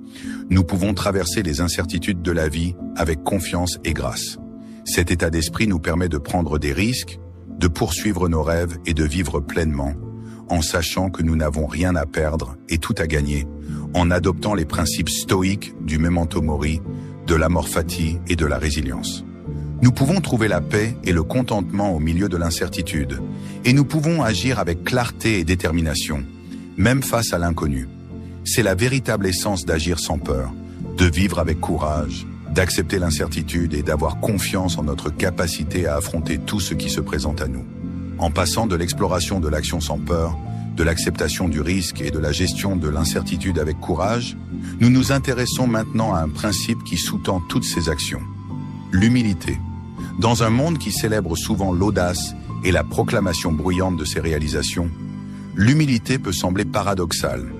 nous pouvons traverser les incertitudes de la vie avec confiance et grâce. Cet état d'esprit nous permet de prendre des risques, de poursuivre nos rêves et de vivre pleinement, en sachant que nous n'avons rien à perdre et tout à gagner, en adoptant les principes stoïques du memento mori, de l'amor fati et de la résilience. Nous pouvons trouver la paix et le contentement au milieu de l'incertitude, et nous pouvons agir avec clarté et détermination, même face à l'inconnu. C'est la véritable essence d'agir sans peur, de vivre avec courage, d'accepter l'incertitude et d'avoir confiance en notre capacité à affronter tout ce qui se présente à nous. En passant de l'exploration de l'action sans peur, de l'acceptation du risque et de la gestion de l'incertitude avec courage, nous nous intéressons maintenant à un principe qui sous-tend toutes ces actions. L'humilité. Dans un monde qui célèbre souvent l'audace et la proclamation bruyante de ses réalisations, l'humilité peut sembler paradoxale.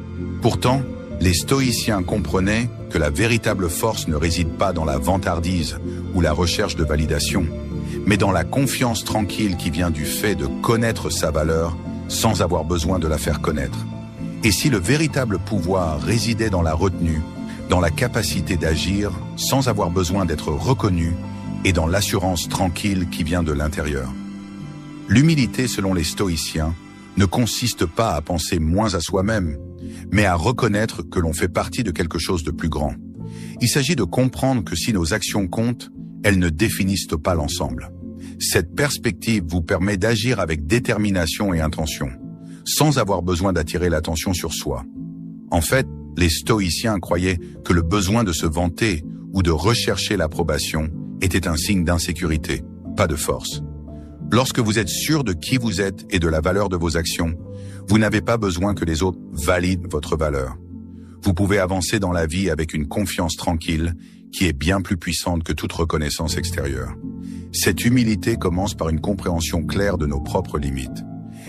Pourtant, les stoïciens comprenaient que la véritable force ne réside pas dans la vantardise ou la recherche de validation, mais dans la confiance tranquille qui vient du fait de connaître sa valeur sans avoir besoin de la faire connaître. Et si le véritable pouvoir résidait dans la retenue, dans la capacité d'agir sans avoir besoin d'être reconnu et dans l'assurance tranquille qui vient de l'intérieur. L'humilité, selon les stoïciens, ne consiste pas à penser moins à soi-même, mais à reconnaître que l'on fait partie de quelque chose de plus grand. Il s'agit de comprendre que si nos actions comptent, elles ne définissent pas l'ensemble. Cette perspective vous permet d'agir avec détermination et intention, sans avoir besoin d'attirer l'attention sur soi. En fait, les stoïciens croyaient que le besoin de se vanter ou de rechercher l'approbation était un signe d'insécurité, pas de force. Lorsque vous êtes sûr de qui vous êtes et de la valeur de vos actions, vous n'avez pas besoin que les autres valident votre valeur. Vous pouvez avancer dans la vie avec une confiance tranquille qui est bien plus puissante que toute reconnaissance extérieure. Cette humilité commence par une compréhension claire de nos propres limites.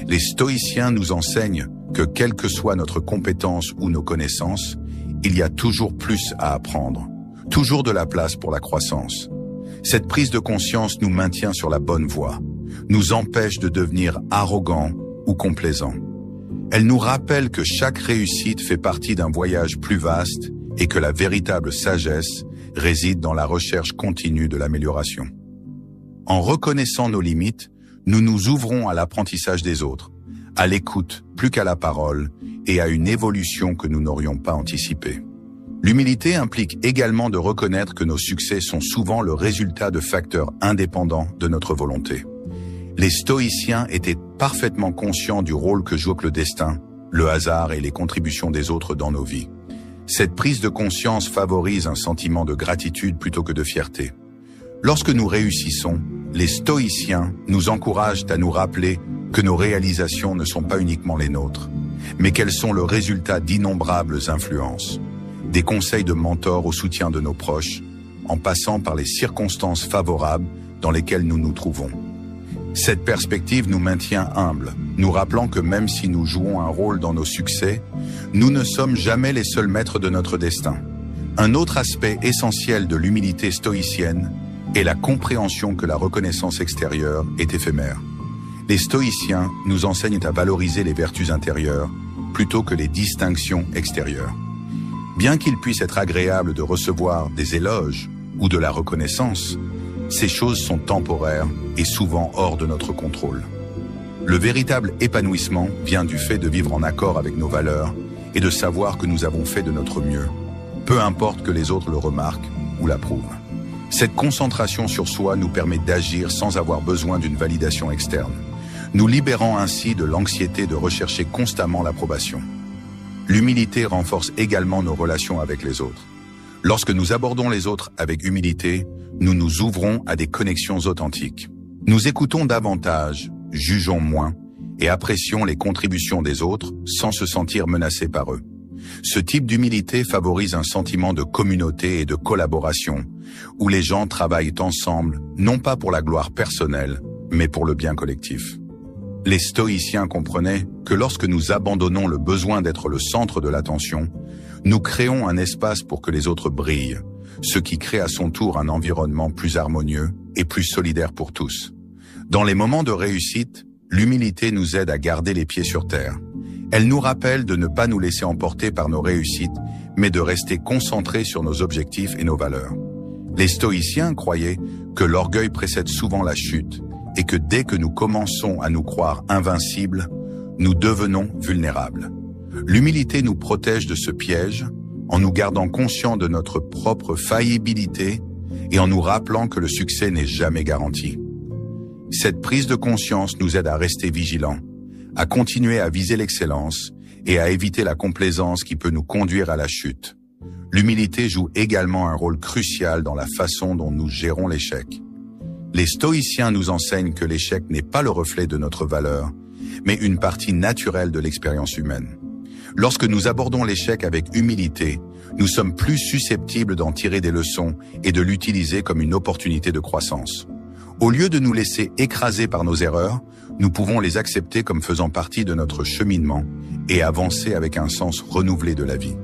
Les stoïciens nous enseignent que quelle que soit notre compétence ou nos connaissances, il y a toujours plus à apprendre, toujours de la place pour la croissance. Cette prise de conscience nous maintient sur la bonne voie, nous empêche de devenir arrogants ou complaisants. Elle nous rappelle que chaque réussite fait partie d'un voyage plus vaste et que la véritable sagesse réside dans la recherche continue de l'amélioration. En reconnaissant nos limites, nous nous ouvrons à l'apprentissage des autres, à l'écoute plus qu'à la parole et à une évolution que nous n'aurions pas anticipée. L'humilité implique également de reconnaître que nos succès sont souvent le résultat de facteurs indépendants de notre volonté. Les stoïciens étaient parfaitement conscients du rôle que joue le destin, le hasard et les contributions des autres dans nos vies. Cette prise de conscience favorise un sentiment de gratitude plutôt que de fierté. Lorsque nous réussissons, les stoïciens nous encouragent à nous rappeler que nos réalisations ne sont pas uniquement les nôtres, mais qu'elles sont le résultat d'innombrables influences. Des conseils de mentors au soutien de nos proches, en passant par les circonstances favorables dans lesquelles nous nous trouvons. Cette perspective nous maintient humbles, nous rappelant que même si nous jouons un rôle dans nos succès, nous ne sommes jamais les seuls maîtres de notre destin. Un autre aspect essentiel de l'humilité stoïcienne est la compréhension que la reconnaissance extérieure est éphémère. Les stoïciens nous enseignent à valoriser les vertus intérieures plutôt que les distinctions extérieures. Bien qu'il puisse être agréable de recevoir des éloges ou de la reconnaissance, ces choses sont temporaires et souvent hors de notre contrôle. Le véritable épanouissement vient du fait de vivre en accord avec nos valeurs et de savoir que nous avons fait de notre mieux, peu importe que les autres le remarquent ou l'approuvent. Cette concentration sur soi nous permet d'agir sans avoir besoin d'une validation externe, nous libérant ainsi de l'anxiété de rechercher constamment l'approbation. L'humilité renforce également nos relations avec les autres. Lorsque nous abordons les autres avec humilité, nous nous ouvrons à des connexions authentiques. Nous écoutons davantage, jugeons moins et apprécions les contributions des autres sans se sentir menacés par eux. Ce type d'humilité favorise un sentiment de communauté et de collaboration, où les gens travaillent ensemble, non pas pour la gloire personnelle, mais pour le bien collectif. Les stoïciens comprenaient que lorsque nous abandonnons le besoin d'être le centre de l'attention, nous créons un espace pour que les autres brillent, ce qui crée à son tour un environnement plus harmonieux et plus solidaire pour tous. Dans les moments de réussite, l'humilité nous aide à garder les pieds sur terre. Elle nous rappelle de ne pas nous laisser emporter par nos réussites, mais de rester concentrés sur nos objectifs et nos valeurs. Les stoïciens croyaient que l'orgueil précède souvent la chute et que dès que nous commençons à nous croire invincibles, nous devenons vulnérables. L'humilité nous protège de ce piège en nous gardant conscients de notre propre faillibilité et en nous rappelant que le succès n'est jamais garanti. Cette prise de conscience nous aide à rester vigilants, à continuer à viser l'excellence et à éviter la complaisance qui peut nous conduire à la chute. L'humilité joue également un rôle crucial dans la façon dont nous gérons l'échec. Les stoïciens nous enseignent que l'échec n'est pas le reflet de notre valeur, mais une partie naturelle de l'expérience humaine. Lorsque nous abordons l'échec avec humilité, nous sommes plus susceptibles d'en tirer des leçons et de l'utiliser comme une opportunité de croissance. Au lieu de nous laisser écraser par nos erreurs, nous pouvons les accepter comme faisant partie de notre cheminement et avancer avec un sens renouvelé de la vie.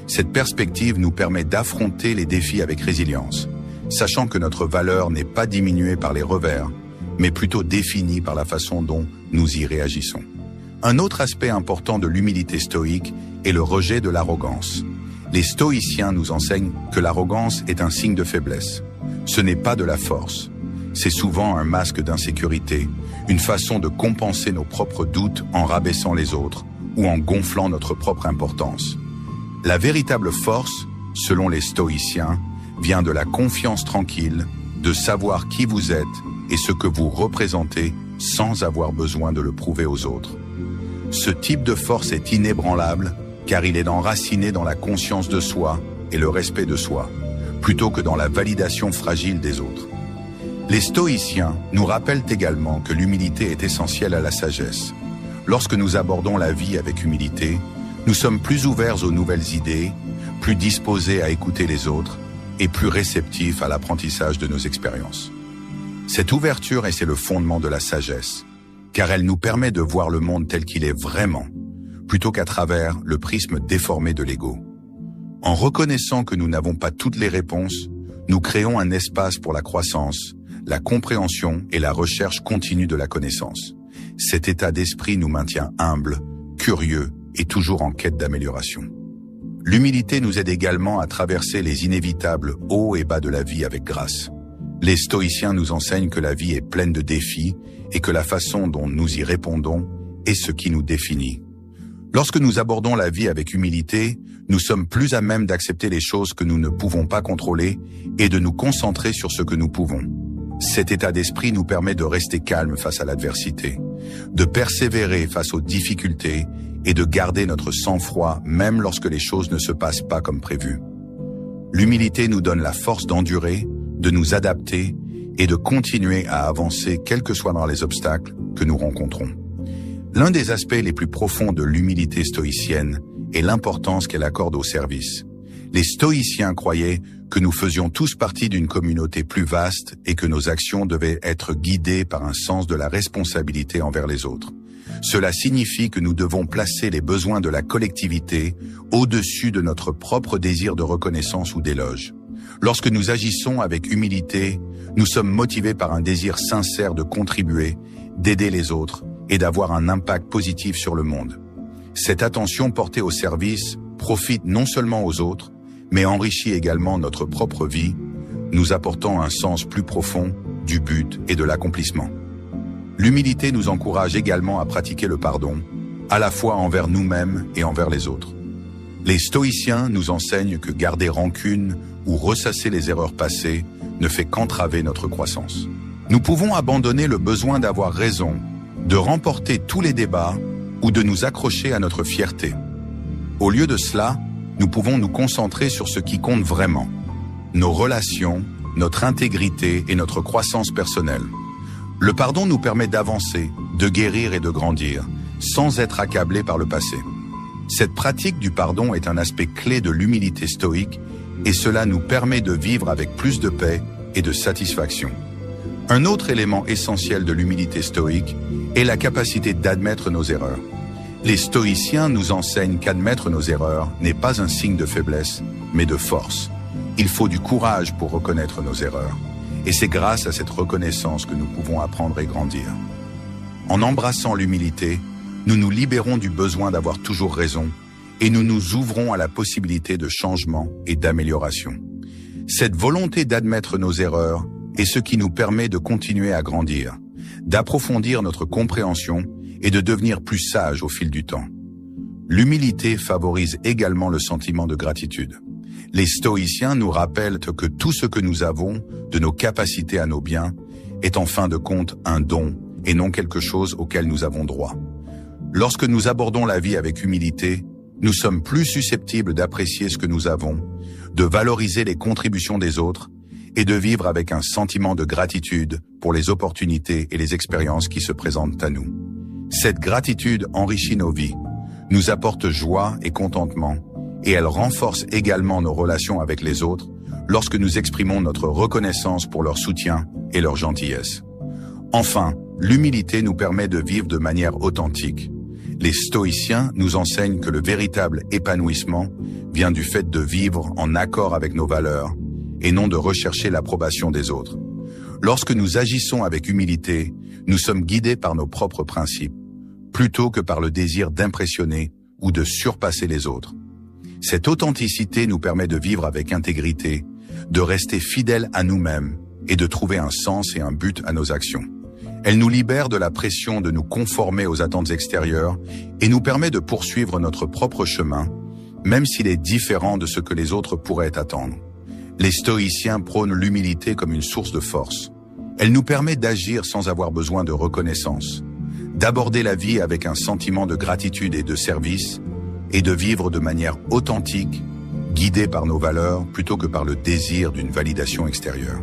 Cette perspective nous permet d'affronter les défis avec résilience, sachant que notre valeur n'est pas diminuée par les revers, mais plutôt définie par la façon dont nous y réagissons. Un autre aspect important de l'humilité stoïque est le rejet de l'arrogance. Les stoïciens nous enseignent que l'arrogance est un signe de faiblesse. Ce n'est pas de la force. c'est souvent un masque d'insécurité, une façon de compenser nos propres doutes en rabaissant les autres ou en gonflant notre propre importance. La véritable force, selon les stoïciens, vient de la confiance tranquille, de savoir qui vous êtes et ce que vous représentez sans avoir besoin de le prouver aux autres. Ce type de force est inébranlable car il est enraciné dans la conscience de soi et le respect de soi, plutôt que dans la validation fragile des autres. Les stoïciens nous rappellent également que l'humilité est essentielle à la sagesse. Lorsque nous abordons la vie avec humilité, nous sommes plus ouverts aux nouvelles idées, plus disposés à écouter les autres et plus réceptifs à l'apprentissage de nos expériences. Cette ouverture, c'est le fondement de la sagesse, car elle nous permet de voir le monde tel qu'il est vraiment, plutôt qu'à travers le prisme déformé de l'ego. En reconnaissant que nous n'avons pas toutes les réponses, nous créons un espace pour la croissance, la compréhension et la recherche continue de la connaissance. Cet état d'esprit nous maintient humbles, curieux et toujours en quête d'amélioration. L'humilité nous aide également à traverser les inévitables hauts et bas de la vie avec grâce. Les stoïciens nous enseignent que la vie est pleine de défis et que la façon dont nous y répondons est ce qui nous définit. Lorsque nous abordons la vie avec humilité, nous sommes plus à même d'accepter les choses que nous ne pouvons pas contrôler et de nous concentrer sur ce que nous pouvons. Cet état d'esprit nous permet de rester calme face à l'adversité, de persévérer face aux difficultés et de garder notre sang-froid même lorsque les choses ne se passent pas comme prévu. L'humilité nous donne la force d'endurer, de nous adapter et de continuer à avancer quels que soient les obstacles que nous rencontrons. L'un des aspects les plus profonds de l'humilité stoïcienne est l'importance qu'elle accorde au service. Les stoïciens croyaient que nous faisions tous partie d'une communauté plus vaste et que nos actions devaient être guidées par un sens de la responsabilité envers les autres. Cela signifie que nous devons placer les besoins de la collectivité au-dessus de notre propre désir de reconnaissance ou d'éloge. Lorsque nous agissons avec humilité, nous sommes motivés par un désir sincère de contribuer, d'aider les autres et d'avoir un impact positif sur le monde. Cette attention portée au service profite non seulement aux autres, mais enrichit également notre propre vie, nous apportant un sens plus profond du but et de l'accomplissement. L'humilité nous encourage également à pratiquer le pardon, à la fois envers nous-mêmes et envers les autres. Les stoïciens nous enseignent que garder rancune ou ressasser les erreurs passées ne fait qu'entraver notre croissance. Nous pouvons abandonner le besoin d'avoir raison, de remporter tous les débats ou de nous accrocher à notre fierté. Au lieu de cela, nous pouvons nous concentrer sur ce qui compte vraiment, nos relations, notre intégrité et notre croissance personnelle. Le pardon nous permet d'avancer, de guérir et de grandir, sans être accablés par le passé. Cette pratique du pardon est un aspect clé de l'humilité stoïque et cela nous permet de vivre avec plus de paix et de satisfaction. Un autre élément essentiel de l'humilité stoïque est la capacité d'admettre nos erreurs. Les stoïciens nous enseignent qu'admettre nos erreurs n'est pas un signe de faiblesse, mais de force. Il faut du courage pour reconnaître nos erreurs. Et c'est grâce à cette reconnaissance que nous pouvons apprendre et grandir. En embrassant l'humilité, nous nous libérons du besoin d'avoir toujours raison et nous nous ouvrons à la possibilité de changement et d'amélioration. Cette volonté d'admettre nos erreurs est ce qui nous permet de continuer à grandir, d'approfondir notre compréhension et de devenir plus sages au fil du temps. L'humilité favorise également le sentiment de gratitude. Les stoïciens nous rappellent que tout ce que nous avons, de nos capacités à nos biens, est en fin de compte un don et non quelque chose auquel nous avons droit. Lorsque nous abordons la vie avec humilité, nous sommes plus susceptibles d'apprécier ce que nous avons, de valoriser les contributions des autres et de vivre avec un sentiment de gratitude pour les opportunités et les expériences qui se présentent à nous. Cette gratitude enrichit nos vies, nous apporte joie et contentement, et elle renforce également nos relations avec les autres lorsque nous exprimons notre reconnaissance pour leur soutien et leur gentillesse. Enfin, l'humilité nous permet de vivre de manière authentique. Les stoïciens nous enseignent que le véritable épanouissement vient du fait de vivre en accord avec nos valeurs et non de rechercher l'approbation des autres. Lorsque nous agissons avec humilité, nous sommes guidés par nos propres principes, plutôt que par le désir d'impressionner ou de surpasser les autres. Cette authenticité nous permet de vivre avec intégrité, de rester fidèles à nous-mêmes et de trouver un sens et un but à nos actions. Elle nous libère de la pression de nous conformer aux attentes extérieures et nous permet de poursuivre notre propre chemin, même s'il est différent de ce que les autres pourraient attendre. Les stoïciens prônent l'humilité comme une source de force. Elle nous permet d'agir sans avoir besoin de reconnaissance, d'aborder la vie avec un sentiment de gratitude et de service, et de vivre de manière authentique, guidée par nos valeurs plutôt que par le désir d'une validation extérieure.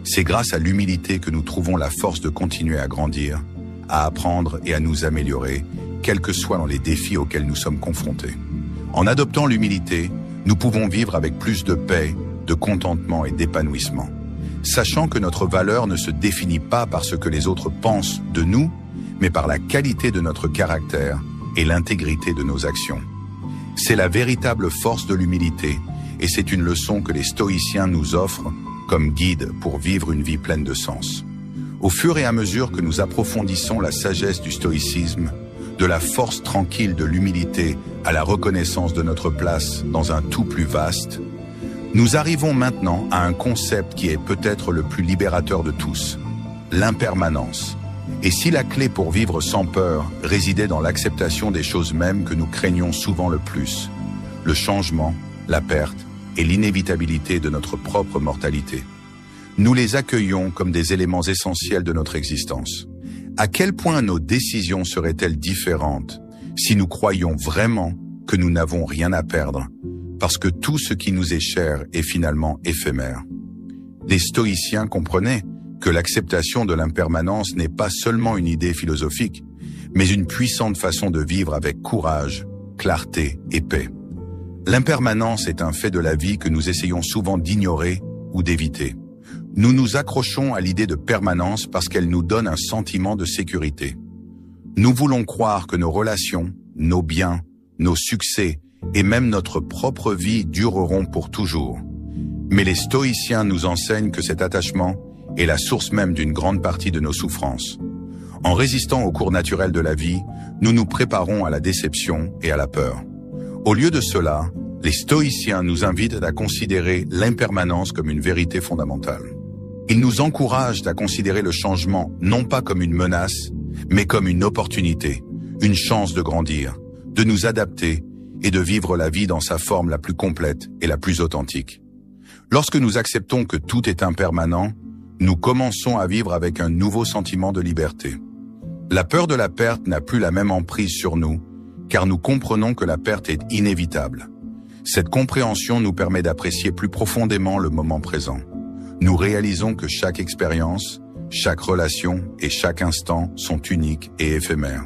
C'est grâce à l'humilité que nous trouvons la force de continuer à grandir, à apprendre et à nous améliorer, quels que soient les défis auxquels nous sommes confrontés. En adoptant l'humilité, nous pouvons vivre avec plus de paix, de contentement et d'épanouissement, sachant que notre valeur ne se définit pas par ce que les autres pensent de nous, mais par la qualité de notre caractère et l'intégrité de nos actions. C'est la véritable force de l'humilité, et c'est une leçon que les stoïciens nous offrent comme guide pour vivre une vie pleine de sens. Au fur et à mesure que nous approfondissons la sagesse du stoïcisme, de la force tranquille de l'humilité à la reconnaissance de notre place dans un tout plus vaste, nous arrivons maintenant à un concept qui est peut-être le plus libérateur de tous, l'impermanence. Et si la clé pour vivre sans peur résidait dans l'acceptation des choses mêmes que nous craignons souvent le plus, le changement, la perte et l'inévitabilité de notre propre mortalité, nous les accueillons comme des éléments essentiels de notre existence. À quel point nos décisions seraient-elles différentes si nous croyions vraiment que nous n'avons rien à perdre, parce que tout ce qui nous est cher est finalement éphémère. Les stoïciens comprenaient que l'acceptation de l'impermanence n'est pas seulement une idée philosophique, mais une puissante façon de vivre avec courage, clarté et paix. L'impermanence est un fait de la vie que nous essayons souvent d'ignorer ou d'éviter. Nous nous accrochons à l'idée de permanence parce qu'elle nous donne un sentiment de sécurité. Nous voulons croire que nos relations, nos biens, nos succès et même notre propre vie dureront pour toujours. Mais les stoïciens nous enseignent que cet attachement est la source même d'une grande partie de nos souffrances. En résistant au cours naturel de la vie, nous nous préparons à la déception et à la peur. Au lieu de cela, les stoïciens nous invitent à considérer l'impermanence comme une vérité fondamentale. Ils nous encouragent à considérer le changement non pas comme une menace, mais comme une opportunité, une chance de grandir, de nous adapter et de vivre la vie dans sa forme la plus complète et la plus authentique. Lorsque nous acceptons que tout est impermanent, nous commençons à vivre avec un nouveau sentiment de liberté. La peur de la perte n'a plus la même emprise sur nous, car nous comprenons que la perte est inévitable. Cette compréhension nous permet d'apprécier plus profondément le moment présent. Nous réalisons que chaque expérience, chaque relation et chaque instant sont uniques et éphémères.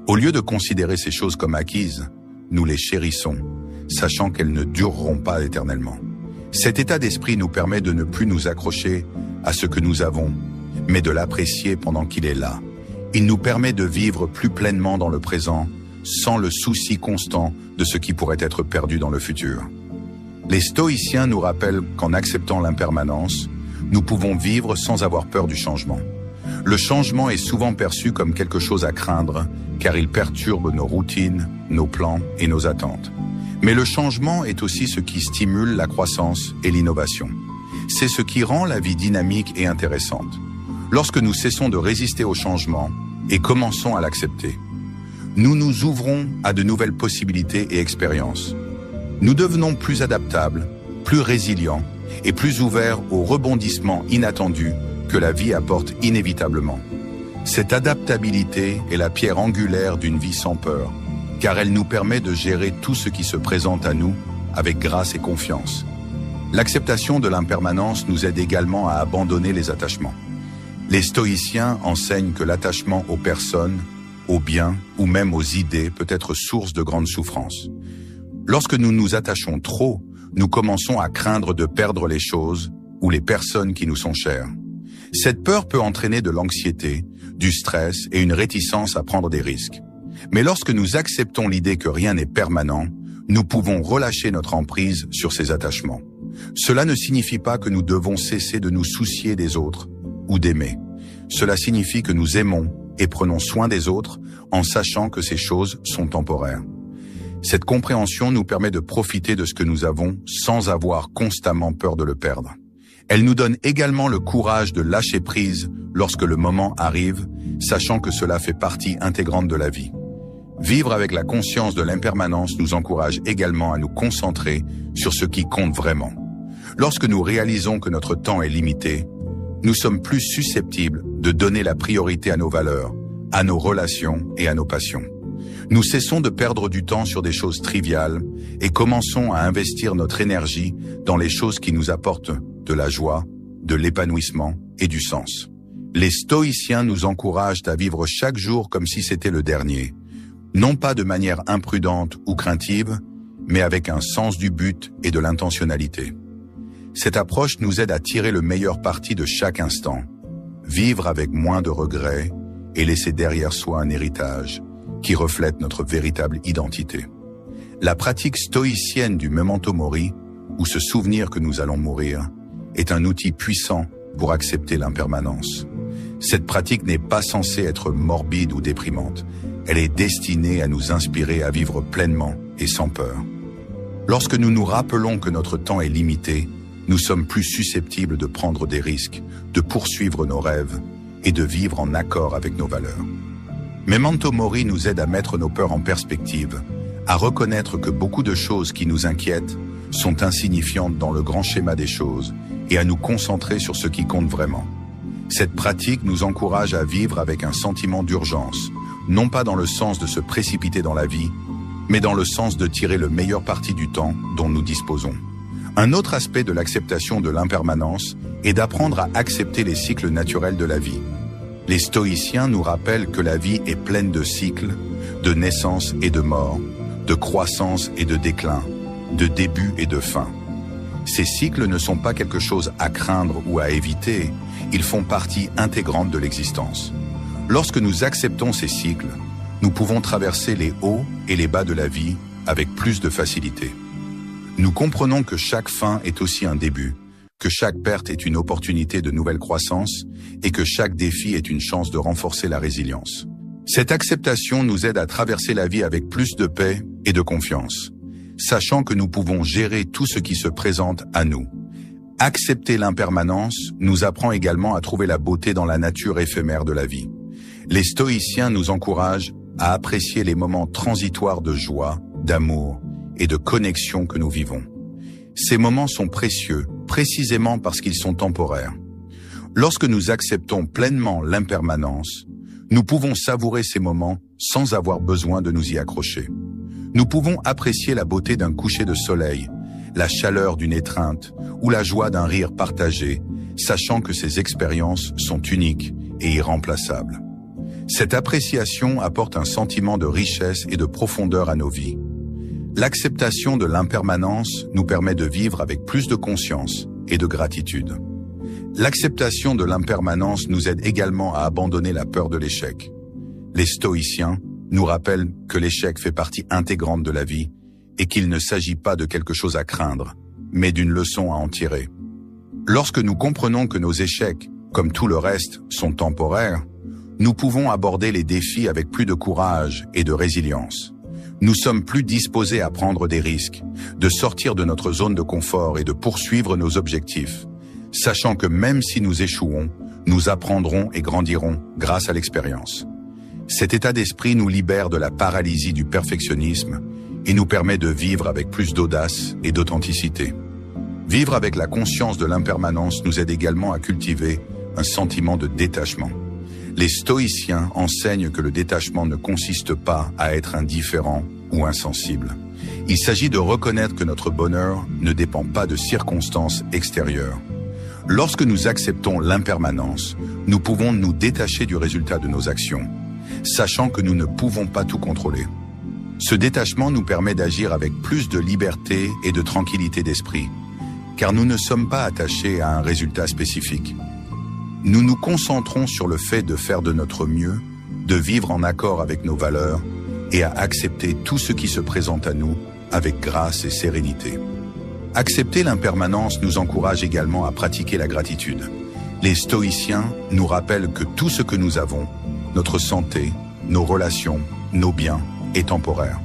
Au lieu de considérer ces choses comme acquises, nous les chérissons, sachant qu'elles ne dureront pas éternellement. Cet état d'esprit nous permet de ne plus nous accrocher à ce que nous avons, mais de l'apprécier pendant qu'il est là. Il nous permet de vivre plus pleinement dans le présent, sans le souci constant de ce qui pourrait être perdu dans le futur. Les stoïciens nous rappellent qu'en acceptant l'impermanence, nous pouvons vivre sans avoir peur du changement. Le changement est souvent perçu comme quelque chose à craindre, car il perturbe nos routines, nos plans et nos attentes. Mais le changement est aussi ce qui stimule la croissance et l'innovation. C'est ce qui rend la vie dynamique et intéressante. Lorsque nous cessons de résister au changement et commençons à l'accepter, nous nous ouvrons à de nouvelles possibilités et expériences. Nous devenons plus adaptables, plus résilients et plus ouverts aux rebondissements inattendus que la vie apporte inévitablement. Cette adaptabilité est la pierre angulaire d'une vie sans peur, car elle nous permet de gérer tout ce qui se présente à nous avec grâce et confiance. L'acceptation de l'impermanence nous aide également à abandonner les attachements. Les stoïciens enseignent que l'attachement aux personnes, aux biens ou même aux idées peut être source de grandes souffrances. Lorsque nous nous attachons trop, nous commençons à craindre de perdre les choses ou les personnes qui nous sont chères. Cette peur peut entraîner de l'anxiété, du stress et une réticence à prendre des risques. Mais lorsque nous acceptons l'idée que rien n'est permanent, nous pouvons relâcher notre emprise sur ces attachements. Cela ne signifie pas que nous devons cesser de nous soucier des autres ou d'aimer. Cela signifie que nous aimons et prenons soin des autres en sachant que ces choses sont temporaires. Cette compréhension nous permet de profiter de ce que nous avons sans avoir constamment peur de le perdre. Elle nous donne également le courage de lâcher prise lorsque le moment arrive, sachant que cela fait partie intégrante de la vie. Vivre avec la conscience de l'impermanence nous encourage également à nous concentrer sur ce qui compte vraiment. Lorsque nous réalisons que notre temps est limité, nous sommes plus susceptibles de donner la priorité à nos valeurs, à nos relations et à nos passions. Nous cessons de perdre du temps sur des choses triviales et commençons à investir notre énergie dans les choses qui nous apportent de la joie, de l'épanouissement et du sens. Les stoïciens nous encouragent à vivre chaque jour comme si c'était le dernier, non pas de manière imprudente ou craintive, mais avec un sens du but et de l'intentionnalité. Cette approche nous aide à tirer le meilleur parti de chaque instant, vivre avec moins de regrets et laisser derrière soi un héritage qui reflète notre véritable identité. La pratique stoïcienne du memento mori, ou se souvenir que nous allons mourir, est un outil puissant pour accepter l'impermanence. Cette pratique n'est pas censée être morbide ou déprimante. Elle est destinée à nous inspirer à vivre pleinement et sans peur. Lorsque nous nous rappelons que notre temps est limité, nous sommes plus susceptibles de prendre des risques, de poursuivre nos rêves et de vivre en accord avec nos valeurs. Memento Mori nous aide à mettre nos peurs en perspective, à reconnaître que beaucoup de choses qui nous inquiètent sont insignifiantes dans le grand schéma des choses et à nous concentrer sur ce qui compte vraiment. Cette pratique nous encourage à vivre avec un sentiment d'urgence, non pas dans le sens de se précipiter dans la vie, mais dans le sens de tirer le meilleur parti du temps dont nous disposons. Un autre aspect de l'acceptation de l'impermanence est d'apprendre à accepter les cycles naturels de la vie. Les stoïciens nous rappellent que la vie est pleine de cycles, de naissance et de mort, de croissance et de déclin, de début et de fin. Ces cycles ne sont pas quelque chose à craindre ou à éviter, ils font partie intégrante de l'existence. Lorsque nous acceptons ces cycles, nous pouvons traverser les hauts et les bas de la vie avec plus de facilité. Nous comprenons que chaque fin est aussi un début, que chaque perte est une opportunité de nouvelle croissance et que chaque défi est une chance de renforcer la résilience. Cette acceptation nous aide à traverser la vie avec plus de paix et de confiance, sachant que nous pouvons gérer tout ce qui se présente à nous. Accepter l'impermanence nous apprend également à trouver la beauté dans la nature éphémère de la vie. Les stoïciens nous encouragent à apprécier les moments transitoires de joie, d'amour et de connexion que nous vivons. Ces moments sont précieux, précisément parce qu'ils sont temporaires. Lorsque nous acceptons pleinement l'impermanence, nous pouvons savourer ces moments sans avoir besoin de nous y accrocher. Nous pouvons apprécier la beauté d'un coucher de soleil, la chaleur d'une étreinte ou la joie d'un rire partagé, sachant que ces expériences sont uniques et irremplaçables. Cette appréciation apporte un sentiment de richesse et de profondeur à nos vies. L'acceptation de l'impermanence nous permet de vivre avec plus de conscience et de gratitude. L'acceptation de l'impermanence nous aide également à abandonner la peur de l'échec. Les stoïciens nous rappellent que l'échec fait partie intégrante de la vie et qu'il ne s'agit pas de quelque chose à craindre, mais d'une leçon à en tirer. Lorsque nous comprenons que nos échecs, comme tout le reste, sont temporaires, nous pouvons aborder les défis avec plus de courage et de résilience. Nous sommes plus disposés à prendre des risques, de sortir de notre zone de confort et de poursuivre nos objectifs, sachant que même si nous échouons, nous apprendrons et grandirons grâce à l'expérience. Cet état d'esprit nous libère de la paralysie du perfectionnisme et nous permet de vivre avec plus d'audace et d'authenticité. Vivre avec la conscience de l'impermanence nous aide également à cultiver un sentiment de détachement. Les stoïciens enseignent que le détachement ne consiste pas à être indifférent ou insensible. Il s'agit de reconnaître que notre bonheur ne dépend pas de circonstances extérieures. Lorsque nous acceptons l'impermanence, nous pouvons nous détacher du résultat de nos actions, sachant que nous ne pouvons pas tout contrôler. Ce détachement nous permet d'agir avec plus de liberté et de tranquillité d'esprit, car nous ne sommes pas attachés à un résultat spécifique. Nous nous concentrons sur le fait de faire de notre mieux, de vivre en accord avec nos valeurs et à accepter tout ce qui se présente à nous avec grâce et sérénité. Accepter l'impermanence nous encourage également à pratiquer la gratitude. Les stoïciens nous rappellent que tout ce que nous avons, notre santé, nos relations, nos biens, est temporaire.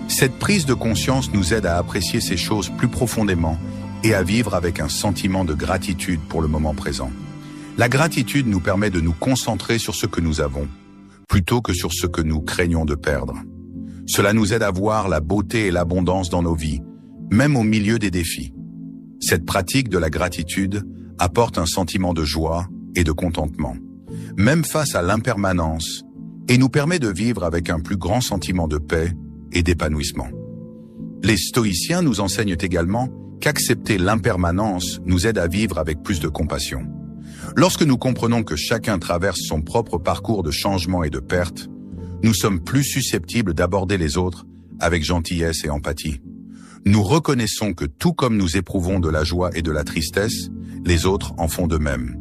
Cette prise de conscience nous aide à apprécier ces choses plus profondément et à vivre avec un sentiment de gratitude pour le moment présent. La gratitude nous permet de nous concentrer sur ce que nous avons, plutôt que sur ce que nous craignons de perdre. Cela nous aide à voir la beauté et l'abondance dans nos vies, même au milieu des défis. Cette pratique de la gratitude apporte un sentiment de joie et de contentement, même face à l'impermanence, et nous permet de vivre avec un plus grand sentiment de paix et d'épanouissement. Les stoïciens nous enseignent également qu'accepter l'impermanence nous aide à vivre avec plus de compassion. Lorsque nous comprenons que chacun traverse son propre parcours de changement et de perte, nous sommes plus susceptibles d'aborder les autres avec gentillesse et empathie. Nous reconnaissons que tout comme nous éprouvons de la joie et de la tristesse, les autres en font de même.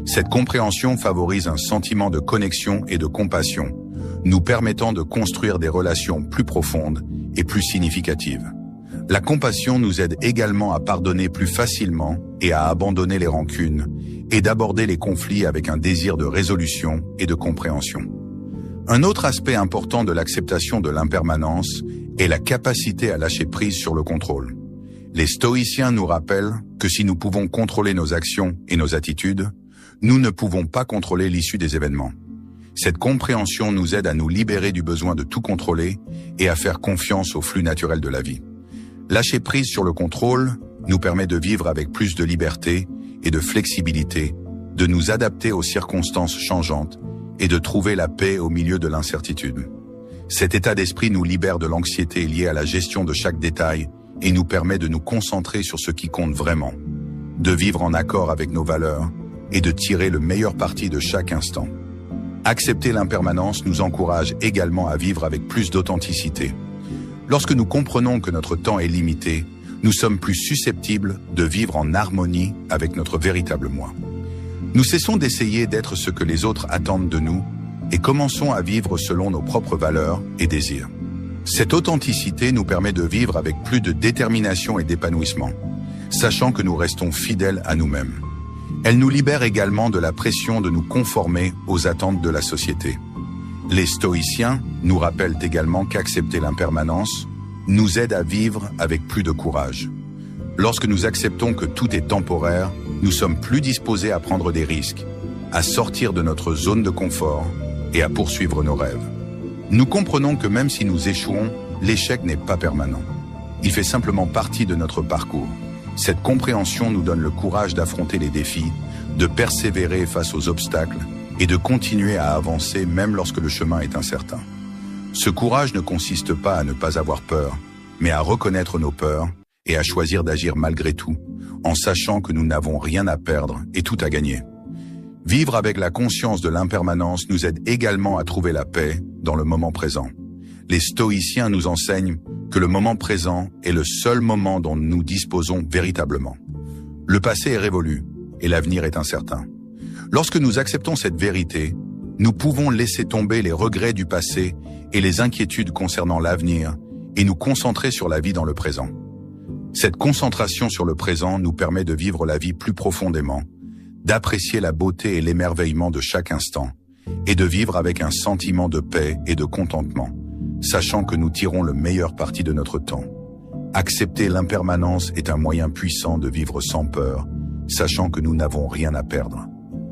Cette compréhension favorise un sentiment de connexion et de compassion, nous permettant de construire des relations plus profondes et plus significatives. La compassion nous aide également à pardonner plus facilement et à abandonner les rancunes, et d'aborder les conflits avec un désir de résolution et de compréhension. Un autre aspect important de l'acceptation de l'impermanence est la capacité à lâcher prise sur le contrôle. Les stoïciens nous rappellent que si nous pouvons contrôler nos actions et nos attitudes, nous ne pouvons pas contrôler l'issue des événements. Cette compréhension nous aide à nous libérer du besoin de tout contrôler et à faire confiance au flux naturel de la vie. Lâcher prise sur le contrôle nous permet de vivre avec plus de liberté et de flexibilité, de nous adapter aux circonstances changeantes et de trouver la paix au milieu de l'incertitude. Cet état d'esprit nous libère de l'anxiété liée à la gestion de chaque détail et nous permet de nous concentrer sur ce qui compte vraiment, de vivre en accord avec nos valeurs et de tirer le meilleur parti de chaque instant. Accepter l'impermanence nous encourage également à vivre avec plus d'authenticité. Lorsque nous comprenons que notre temps est limité, nous sommes plus susceptibles de vivre en harmonie avec notre véritable moi. Nous cessons d'essayer d'être ce que les autres attendent de nous et commençons à vivre selon nos propres valeurs et désirs. Cette authenticité nous permet de vivre avec plus de détermination et d'épanouissement, sachant que nous restons fidèles à nous-mêmes. Elle nous libère également de la pression de nous conformer aux attentes de la société. Les stoïciens nous rappellent également qu'accepter l'impermanence nous aide à vivre avec plus de courage. Lorsque nous acceptons que tout est temporaire, nous sommes plus disposés à prendre des risques, à sortir de notre zone de confort et à poursuivre nos rêves. Nous comprenons que même si nous échouons, l'échec n'est pas permanent. Il fait simplement partie de notre parcours. Cette compréhension nous donne le courage d'affronter les défis, de persévérer face aux obstacles et de continuer à avancer même lorsque le chemin est incertain. Ce courage ne consiste pas à ne pas avoir peur, mais à reconnaître nos peurs et à choisir d'agir malgré tout, en sachant que nous n'avons rien à perdre et tout à gagner. Vivre avec la conscience de l'impermanence nous aide également à trouver la paix dans le moment présent. Les stoïciens nous enseignent que le moment présent est le seul moment dont nous disposons véritablement. Le passé est révolu et l'avenir est incertain. Lorsque nous acceptons cette vérité, nous pouvons laisser tomber les regrets du passé et les inquiétudes concernant l'avenir et nous concentrer sur la vie dans le présent. Cette concentration sur le présent nous permet de vivre la vie plus profondément, d'apprécier la beauté et l'émerveillement de chaque instant et de vivre avec un sentiment de paix et de contentement, sachant que nous tirons le meilleur parti de notre temps. Accepter l'impermanence est un moyen puissant de vivre sans peur, sachant que nous n'avons rien à perdre.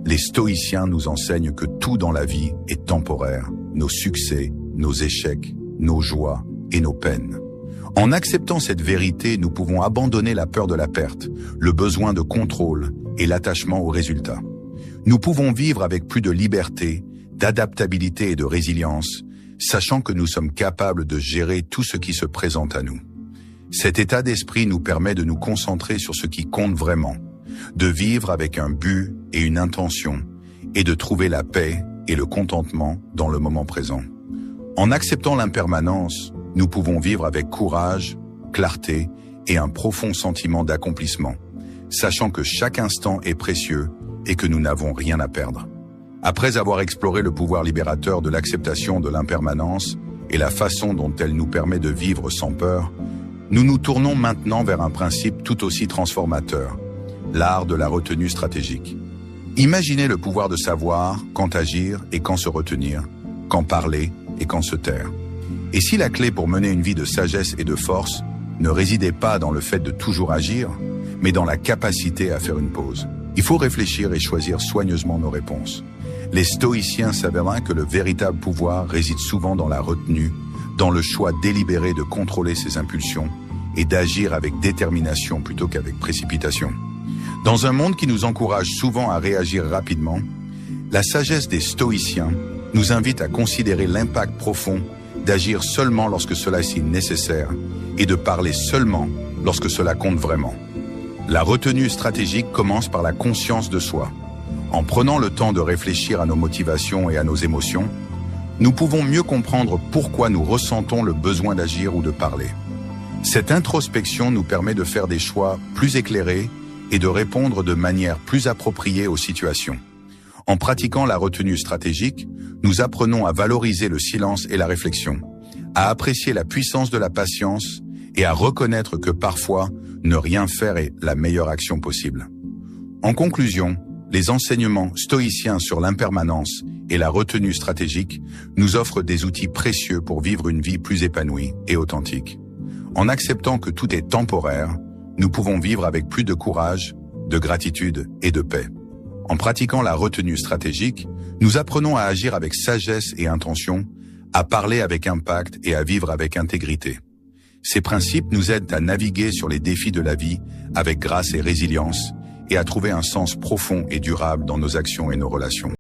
Les stoïciens nous enseignent que tout dans la vie est temporaire, nos succès, nos échecs, nos joies et nos peines. En acceptant cette vérité, nous pouvons abandonner la peur de la perte, le besoin de contrôle et l'attachement aux résultats. Nous pouvons vivre avec plus de liberté, d'adaptabilité et de résilience, sachant que nous sommes capables de gérer tout ce qui se présente à nous. Cet état d'esprit nous permet de nous concentrer sur ce qui compte vraiment, de vivre avec un but et une intention, et de trouver la paix et le contentement dans le moment présent. En acceptant l'impermanence, nous pouvons vivre avec courage, clarté et un profond sentiment d'accomplissement, sachant que chaque instant est précieux et que nous n'avons rien à perdre. Après avoir exploré le pouvoir libérateur de l'acceptation de l'impermanence et la façon dont elle nous permet de vivre sans peur, nous nous tournons maintenant vers un principe tout aussi transformateur, l'art de la retenue stratégique. Imaginez le pouvoir de savoir quand agir et quand se retenir, quand parler et quand se taire. Et si la clé pour mener une vie de sagesse et de force ne résidait pas dans le fait de toujours agir, mais dans la capacité à faire une pause. Il faut réfléchir et choisir soigneusement nos réponses. Les stoïciens s'avèrent que le véritable pouvoir réside souvent dans la retenue, dans le choix délibéré de contrôler ses impulsions et d'agir avec détermination plutôt qu'avec précipitation. Dans un monde qui nous encourage souvent à réagir rapidement, la sagesse des stoïciens nous invite à considérer l'impact profond d'agir seulement lorsque cela est nécessaire et de parler seulement lorsque cela compte vraiment. La retenue stratégique commence par la conscience de soi. En prenant le temps de réfléchir à nos motivations et à nos émotions, nous pouvons mieux comprendre pourquoi nous ressentons le besoin d'agir ou de parler. Cette introspection nous permet de faire des choix plus éclairés et de répondre de manière plus appropriée aux situations. En pratiquant la retenue stratégique, nous apprenons à valoriser le silence et la réflexion, à apprécier la puissance de la patience et à reconnaître que parfois, ne rien faire est la meilleure action possible. En conclusion, les enseignements stoïciens sur l'impermanence et la retenue stratégique nous offrent des outils précieux pour vivre une vie plus épanouie et authentique. En acceptant que tout est temporaire, nous pouvons vivre avec plus de courage, de gratitude et de paix. En pratiquant la retenue stratégique, nous apprenons à agir avec sagesse et intention, à parler avec impact et à vivre avec intégrité. Ces principes nous aident à naviguer sur les défis de la vie avec grâce et résilience et à trouver un sens profond et durable dans nos actions et nos relations.